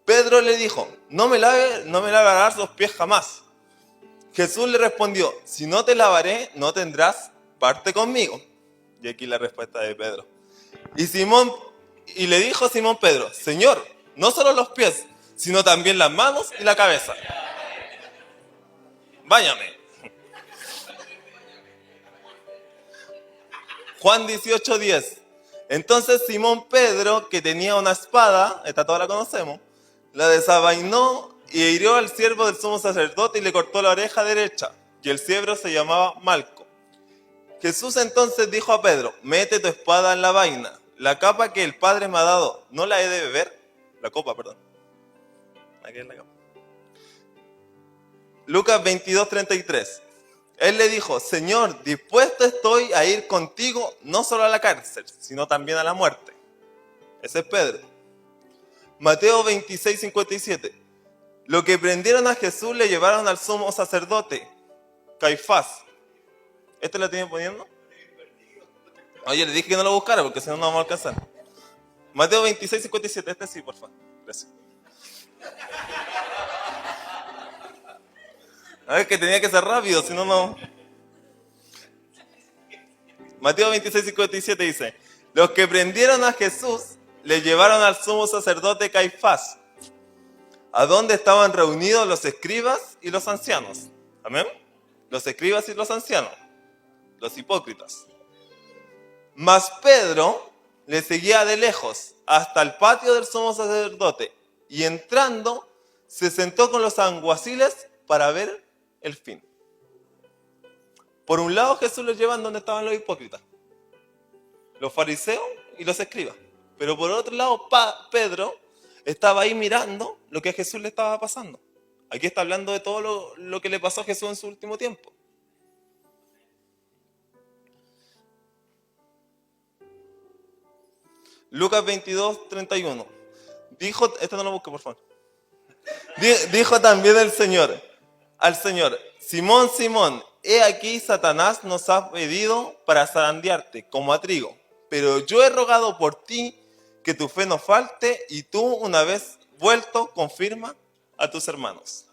Pedro le dijo, no me lavarás los pies jamás. Jesús le respondió, si no te lavaré, no tendrás parte conmigo. Y aquí la respuesta de Pedro. Y le dijo Simón Pedro, Señor, no solo los pies, sino también las manos y la cabeza. Báñame. Juan 18:10. Entonces Simón Pedro, que tenía una espada, esta toda la conocemos, la desenvainó y hirió al siervo del sumo sacerdote y le cortó la oreja derecha. Y el siervo se llamaba Malco. Jesús entonces dijo a Pedro, mete tu espada en la vaina. La capa que el Padre me ha dado, ¿no la he de beber? La copa, perdón. Aquí es la copa. Lucas 22:33. Él le dijo, Señor, dispuesto estoy a ir contigo no solo a la cárcel, sino también a la muerte. Ese es Pedro. Mateo 26:57. Lo que prendieron a Jesús le llevaron al sumo sacerdote, Caifás. ¿Este lo tiene poniendo? Oye, le dije que no lo buscara porque si no, no vamos a alcanzar. Mateo 26:57. Este sí, por favor. Gracias. A ver, que tenía que ser rápido, si no, no. Mateo 26:57 dice, los que prendieron a Jesús le llevaron al sumo sacerdote Caifás, a donde estaban reunidos los escribas y los ancianos. ¿Amén? Los escribas y los ancianos, los hipócritas. Mas Pedro le seguía de lejos hasta el patio del sumo sacerdote y entrando se sentó con los alguaciles para ver el fin. Por un lado Jesús los lleva donde estaban los hipócritas, los fariseos y los escribas. Pero por otro lado Pedro estaba ahí mirando lo que a Jesús le estaba pasando. Aquí está hablando de todo lo que le pasó a Jesús en su último tiempo. Lucas 22, 31. Dijo, esto no lo busque, por favor. Dijo también el Señor, al Señor: Simón, Simón, he aquí Satanás nos ha pedido para zarandearte como a trigo, pero yo he rogado por ti que tu fe no falte, y tú, una vez vuelto, confirma a tus hermanos.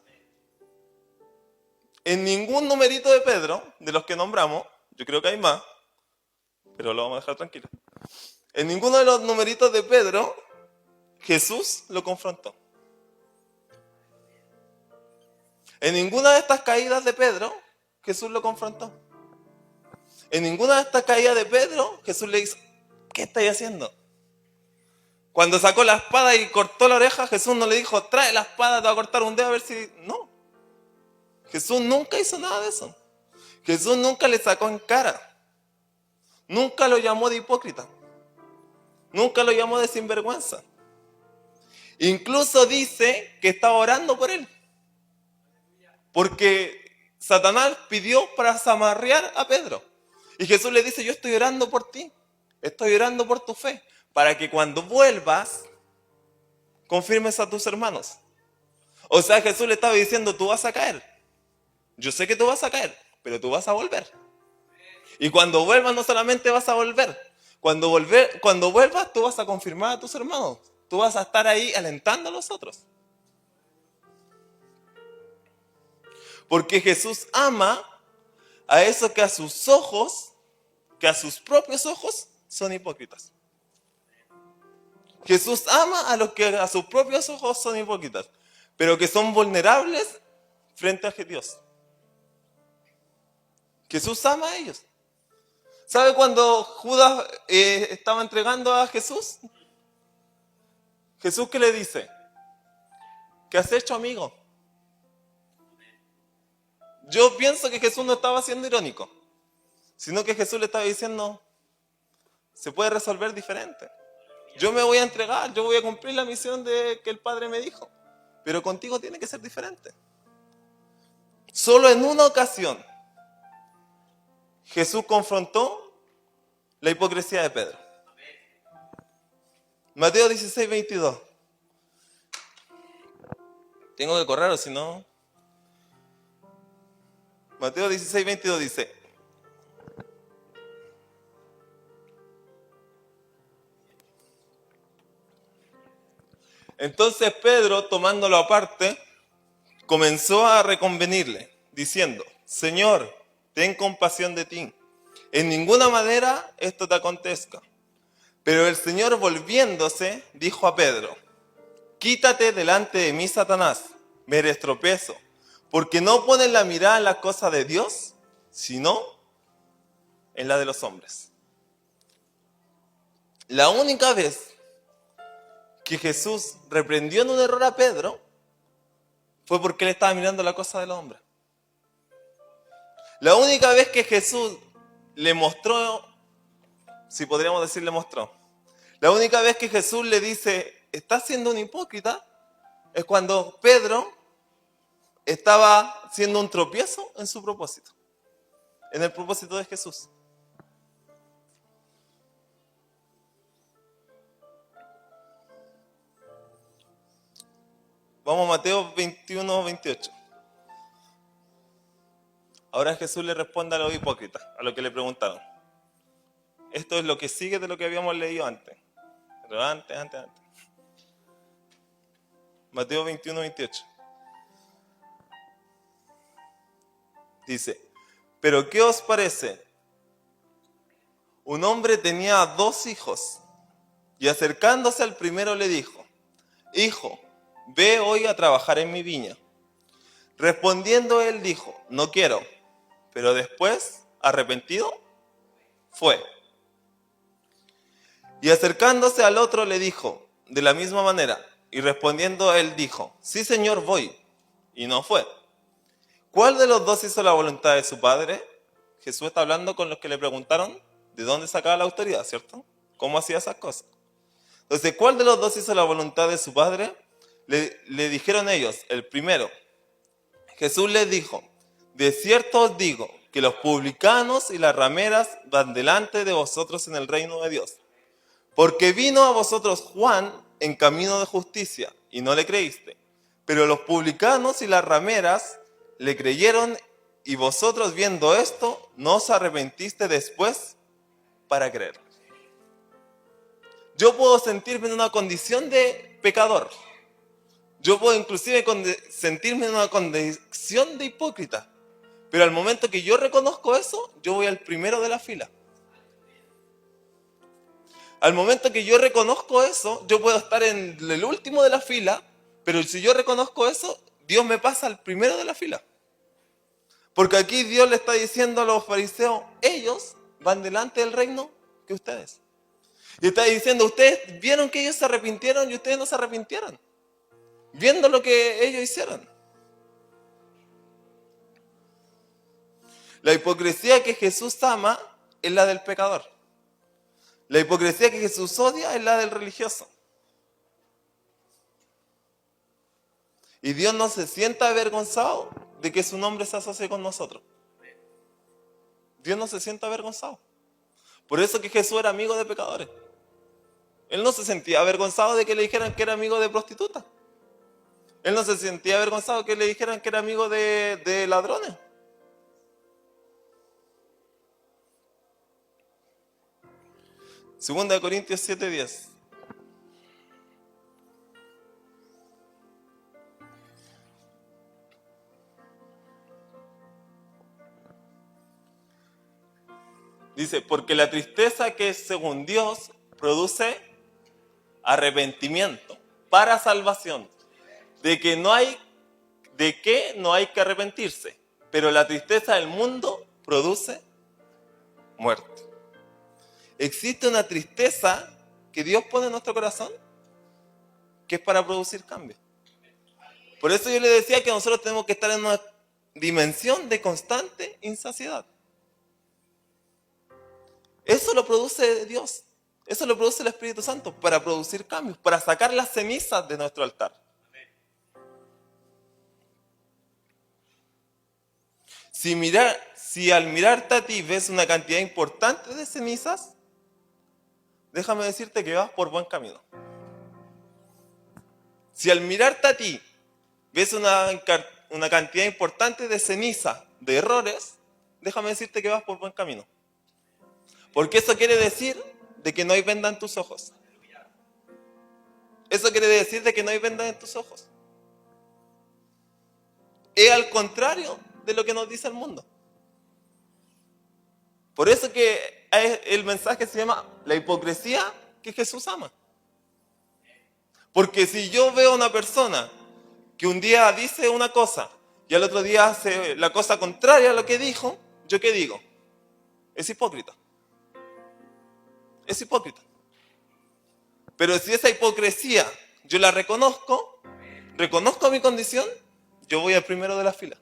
En ningún numerito de Pedro, de los que nombramos, yo creo que hay más, pero lo vamos a dejar tranquilo. En ninguno de los numeritos de Pedro, Jesús lo confrontó. En ninguna de estas caídas de Pedro, Jesús lo confrontó. En ninguna de estas caídas de Pedro, Jesús le dice: ¿qué estáis haciendo? Cuando sacó la espada y cortó la oreja, Jesús no le dijo: trae la espada, te va a cortar un dedo a ver si... No. Jesús nunca hizo nada de eso. Jesús nunca le sacó en cara. Nunca lo llamó de hipócrita. Nunca lo llamó de sinvergüenza. Incluso dice que estaba orando por él. Porque Satanás pidió para zamarrear a Pedro. Y Jesús le dice: yo estoy orando por ti. Estoy orando por tu fe. Para que cuando vuelvas, confirmes a tus hermanos. O sea, Jesús le estaba diciendo: tú vas a caer. Yo sé que tú vas a caer, pero tú vas a volver. Y cuando vuelvas no solamente vas a volver. Cuando vuelvas tú vas a confirmar a tus hermanos. Tú vas a estar ahí alentando a los otros. Porque Jesús ama a esos que a sus ojos, que a sus propios ojos, son hipócritas. Jesús ama a los que a sus propios ojos son hipócritas, pero que son vulnerables frente a Dios. Jesús ama a ellos. ¿Sabe cuando Judas estaba entregando a Jesús? Jesús, ¿qué le dice? ¿Qué has hecho, amigo? Yo pienso que Jesús no estaba siendo irónico, sino que Jesús le estaba diciendo: se puede resolver diferente. Yo me voy a entregar, yo voy a cumplir la misión que el Padre me dijo, pero contigo tiene que ser diferente. Solo en una ocasión Jesús confrontó la hipocresía de Pedro. Mateo 16, 22. Tengo que correr o si no... Mateo 16, 22 dice: entonces Pedro, tomándolo aparte, comenzó a reconvenirle, diciendo: Señor, ten compasión de ti. En ninguna manera esto te acontezca. Pero el Señor, volviéndose, dijo a Pedro: quítate delante de mí, Satanás, me eres tropiezo, porque no pones la mirada en las cosas de Dios, sino en la de los hombres. La única vez que Jesús reprendió en un error a Pedro fue porque él estaba mirando la cosa del hombre. La única vez que Jesús le mostró, si podríamos decir le mostró, la única vez que Jesús le dice: estás siendo un hipócrita, es cuando Pedro estaba siendo un tropiezo en su propósito, en el propósito de Jesús. Vamos a Mateo 21, 28. Ahora Jesús le responde a los hipócritas, a lo que le preguntaron. Esto es lo que sigue de lo que habíamos leído antes. Pero antes. Mateo 21, 28. Dice: ¿pero qué os parece? Un hombre tenía 2 hijos, y acercándose al primero le dijo: hijo, ve hoy a trabajar en mi viña. Respondiendo él dijo: no quiero. Pero después, arrepentido, fue. Y acercándose al otro le dijo de la misma manera. Y respondiendo él dijo: sí, Señor, voy. Y no fue. ¿Cuál de los 2 hizo la voluntad de su padre? Jesús está hablando con los que le preguntaron de dónde sacaba la autoridad, ¿cierto? ¿Cómo hacía esas cosas? Entonces, ¿cuál de los dos hizo la voluntad de su padre? Le dijeron ellos, el primero. Jesús les dijo, de cierto os digo, que los publicanos y las rameras van delante de vosotros en el reino de Dios. Porque vino a vosotros Juan en camino de justicia, y no le creíste. Pero los publicanos y las rameras le creyeron, y vosotros viendo esto, no os arrepentiste después para creer. Yo puedo sentirme en una condición de pecador. Yo puedo inclusive sentirme en una condición de hipócrita. Pero al momento que yo reconozco eso, yo voy al primero de la fila. Al momento que yo reconozco eso, yo puedo estar en el último de la fila, pero si yo reconozco eso, Dios me pasa al primero de la fila. Porque aquí Dios le está diciendo a los fariseos, ellos van delante del reino que ustedes. Y está diciendo, ustedes vieron que ellos se arrepintieron y ustedes no se arrepintieron. Viendo lo que ellos hicieron. La hipocresía que Jesús ama es la del pecador. La hipocresía que Jesús odia es la del religioso. Y Dios no se sienta avergonzado de que su nombre se asocie con nosotros. Dios no se sienta avergonzado. Por eso que Jesús era amigo de pecadores. Él no se sentía avergonzado de que le dijeran que era amigo de prostitutas. Él no se sentía avergonzado de que le dijeran que era amigo de ladrones. Segunda de Corintios 7:10. Dice, porque la tristeza que es según Dios produce arrepentimiento para salvación, de que no hay que arrepentirse, pero la tristeza del mundo produce muerte. Existe una tristeza que Dios pone en nuestro corazón que es para producir cambio. Por eso yo le decía que nosotros tenemos que estar en una dimensión de constante insaciedad. Eso lo produce Dios, eso lo produce el Espíritu Santo para producir cambios, para sacar las cenizas de nuestro altar. Si al mirarte a ti ves una cantidad importante de cenizas, déjame decirte que vas por buen camino. Si al mirarte a ti ves una cantidad importante de ceniza, de errores, déjame decirte que vas por buen camino. Porque eso quiere decir de que no hay venda en tus ojos. Eso quiere decir de que no hay venda en tus ojos. Es al contrario de lo que nos dice el mundo. Por eso que el mensaje se llama la hipocresía que Jesús ama. Porque si yo veo a una persona que un día dice una cosa y al otro día hace la cosa contraria a lo que dijo, ¿yo qué digo? Es hipócrita. Es hipócrita. Pero si esa hipocresía yo la reconozco mi condición, yo voy al primero de la fila.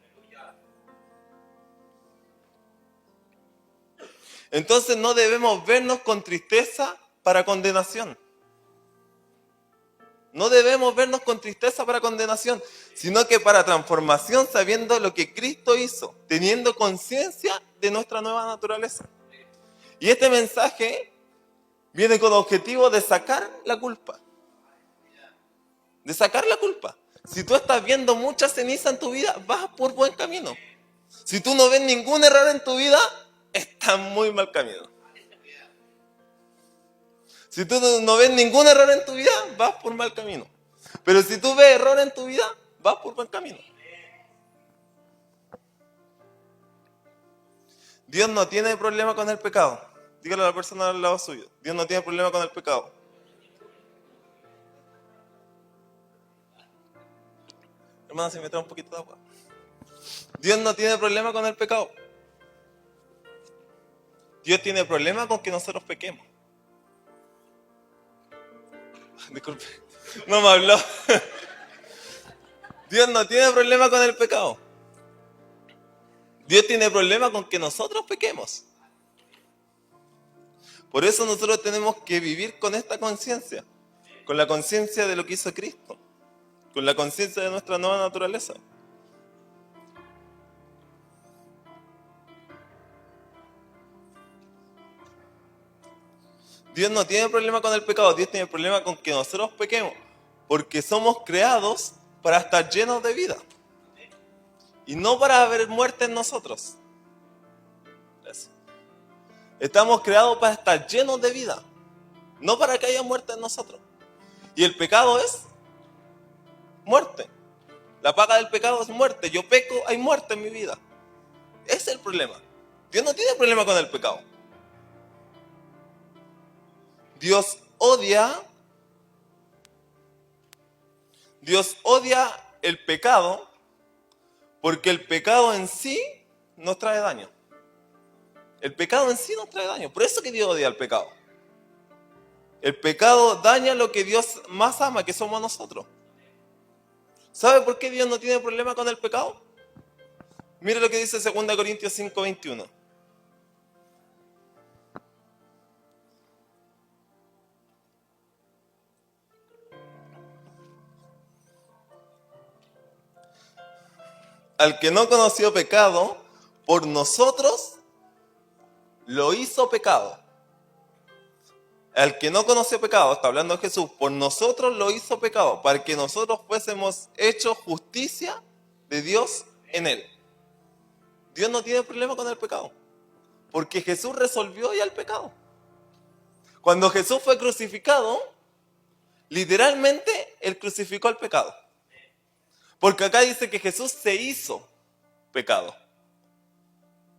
Entonces no debemos vernos con tristeza para condenación. No debemos vernos con tristeza para condenación, sino que para transformación, sabiendo lo que Cristo hizo, teniendo conciencia de nuestra nueva naturaleza. Y este mensaje viene con el objetivo de sacar la culpa. De sacar la culpa. Si tú estás viendo mucha ceniza en tu vida, vas por buen camino. Si tú no ves ningún error en tu vida, estás muy mal camino. Si tú no ves ningún error en tu vida, vas por mal camino. Pero si tú ves error en tu vida, vas por buen camino. Dios no tiene problema con el pecado. Dígale a la persona al lado suyo. Dios no tiene problema con el pecado. Hermana, si me trae un poquito de agua. Dios no tiene problema con el pecado. Dios tiene problema con que nosotros pequemos. Disculpe, no me habló. Dios no tiene problema con el pecado. Dios tiene problema con que nosotros pequemos. Por eso nosotros tenemos que vivir con esta conciencia. Con la conciencia de lo que hizo Cristo. Con la conciencia de nuestra nueva naturaleza. Dios no tiene problema con el pecado, Dios tiene problema con que nosotros pequemos, porque somos creados para estar llenos de vida y no para haber muerte en nosotros. Eso. Estamos creados para estar llenos de vida, no para que haya muerte en nosotros. Y el pecado es muerte. La paga del pecado es muerte. Yo peco, hay muerte en mi vida. Ese es el problema. Dios no tiene problema con el pecado. Dios odia el pecado porque el pecado en sí nos trae daño. El pecado en sí nos trae daño. Por eso que Dios odia el pecado. El pecado daña lo que Dios más ama, que somos nosotros. ¿Sabe por qué Dios no tiene problema con el pecado? Mire lo que dice 2 Corintios 5:21. Al que no conoció pecado, por nosotros lo hizo pecado. Al que no conoció pecado, está hablando de Jesús, por nosotros lo hizo pecado, para que nosotros fuésemos hechos justicia de Dios en él. Dios no tiene problema con el pecado, porque Jesús resolvió ya el pecado. Cuando Jesús fue crucificado, literalmente Él crucificó el pecado. Porque acá dice que Jesús se hizo pecado.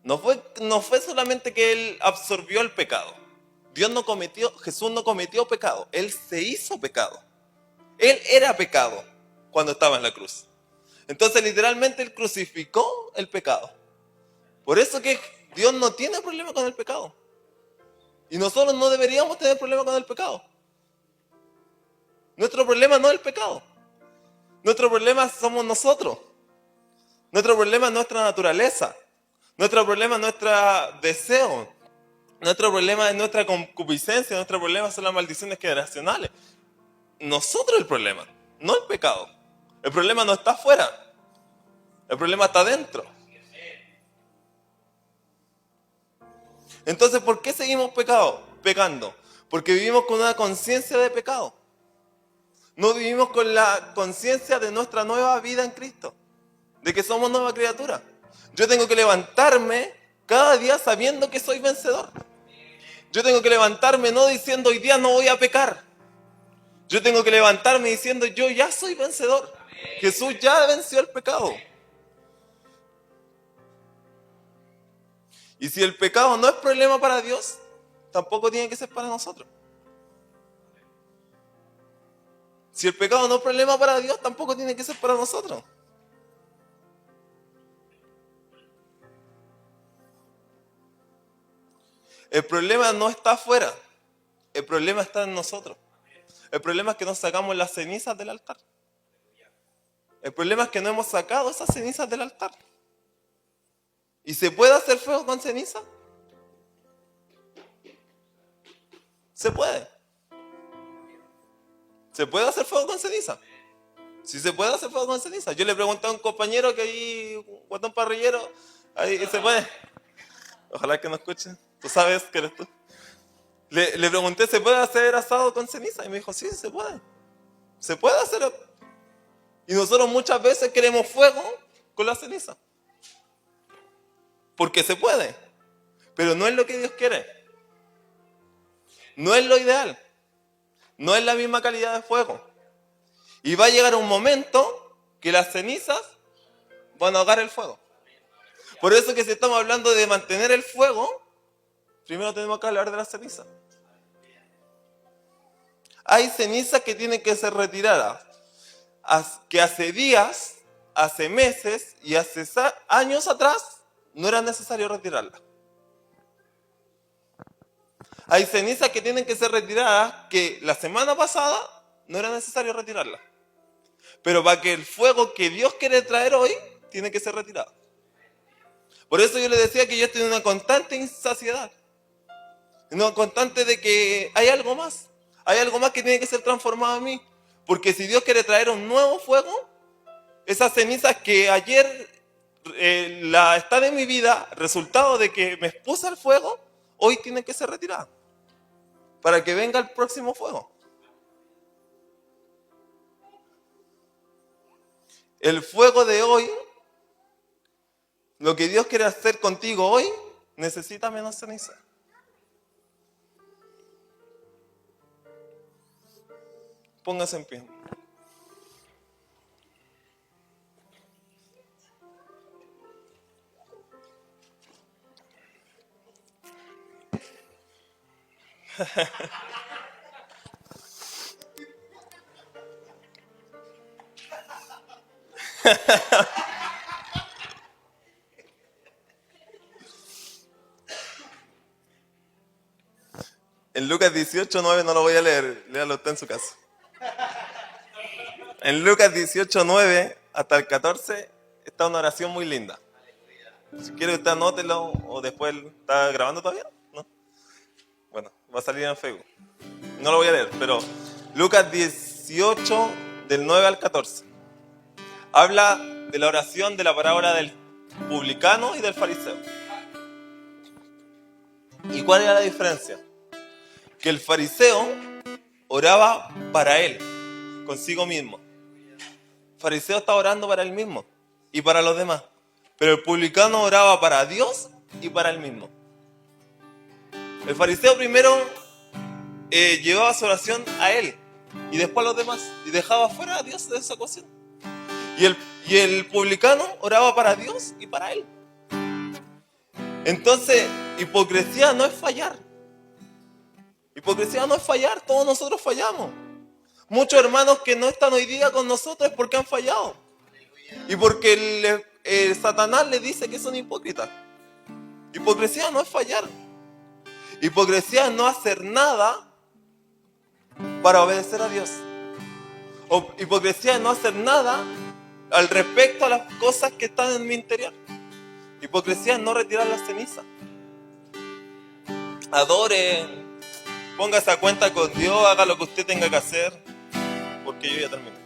No fue solamente que Él absorbió el pecado. Jesús no cometió pecado. Él se hizo pecado. Él era pecado cuando estaba en la cruz. Entonces literalmente Él crucificó el pecado. Por eso que Dios no tiene problema con el pecado. Y nosotros no deberíamos tener problema con el pecado. Nuestro problema no es el pecado. Nuestro problema somos nosotros. Nuestro problema es nuestra naturaleza. Nuestro problema es nuestro deseo. Nuestro problema es nuestra concupiscencia. Nuestro problema son las maldiciones generacionales. Nosotros el problema, no el pecado. El problema no está afuera. El problema está adentro. Entonces, ¿por qué seguimos pecando? Porque vivimos con una conciencia de pecado. No vivimos con la conciencia de nuestra nueva vida en Cristo. De que somos nueva criatura. Yo tengo que levantarme cada día sabiendo que soy vencedor. Yo tengo que levantarme no diciendo hoy día no voy a pecar. Yo tengo que levantarme diciendo yo ya soy vencedor. Jesús ya venció el pecado. Y si el pecado no es problema para Dios, tampoco tiene que ser para nosotros. Si el pecado no es problema para Dios, tampoco tiene que ser para nosotros. El problema no está afuera. El problema está en nosotros. El problema es que no sacamos las cenizas del altar. El problema es que no hemos sacado esas cenizas del altar. ¿Y se puede hacer fuego con ceniza? Se puede. ¿Se puede hacer fuego con ceniza? Sí se puede hacer fuego con ceniza. Yo le pregunté a un compañero que ahí, un guatón parrillero, ahí se puede. Ojalá que no escuche. Tú sabes que eres tú. Le pregunté, ¿se puede hacer asado con ceniza? Y me dijo, sí, se puede. Se puede hacer. Y nosotros muchas veces queremos fuego con la ceniza. Porque se puede. Pero no es lo que Dios quiere. No es lo ideal. No es la misma calidad de fuego. Y va a llegar un momento que las cenizas van a ahogar el fuego. Por eso que si estamos hablando de mantener el fuego, primero tenemos que hablar de las cenizas. Hay cenizas que tienen que ser retiradas. Que hace días, hace meses y hace años atrás no era necesario retirarlas. Hay cenizas que tienen que ser retiradas que la semana pasada no era necesario retirarlas. Pero para que el fuego que Dios quiere traer hoy, tiene que ser retirado. Por eso yo le decía que yo estoy en una constante insaciedad. En una constante de que hay algo más. Hay algo más que tiene que ser transformado en mí. Porque si Dios quiere traer un nuevo fuego, esas cenizas que ayer están en mi vida, resultado de que me expuse al fuego, hoy tienen que ser retiradas. Para que venga el próximo fuego. El fuego de hoy, lo que Dios quiere hacer contigo hoy, necesita menos ceniza. Póngase en pie. En Lucas 18:9 no lo voy a leer, léalo usted en su casa. En Lucas 18:9 hasta el 14 está una oración muy linda. Si quiere usted anótelo o después está grabando todavía, ¿no? Bueno, va a salir en Facebook. No lo voy a leer, pero Lucas 18 del 9 al 14 habla de la oración de la parábola del publicano y del fariseo. ¿Y cuál era la diferencia? Que el fariseo oraba para él, consigo mismo. El fariseo estaba orando para él mismo y para los demás. Pero el publicano oraba para Dios y para él mismo. El fariseo primero llevaba su oración a él y después a los demás. Y dejaba fuera a Dios de esa ecuación. Y el publicano oraba para Dios y para él. Entonces, hipocresía no es fallar. Hipocresía no es fallar, todos nosotros fallamos. Muchos hermanos que no están hoy día con nosotros es porque han fallado. Y porque Satanás les dice que son hipócritas. Hipocresía no es fallar. Hipocresía es no hacer nada para obedecer a Dios. O hipocresía es no hacer nada al respecto a las cosas que están en mi interior. Hipocresía es no retirar las cenizas. Adore, póngase a cuenta con Dios, haga lo que usted tenga que hacer, porque yo ya terminé.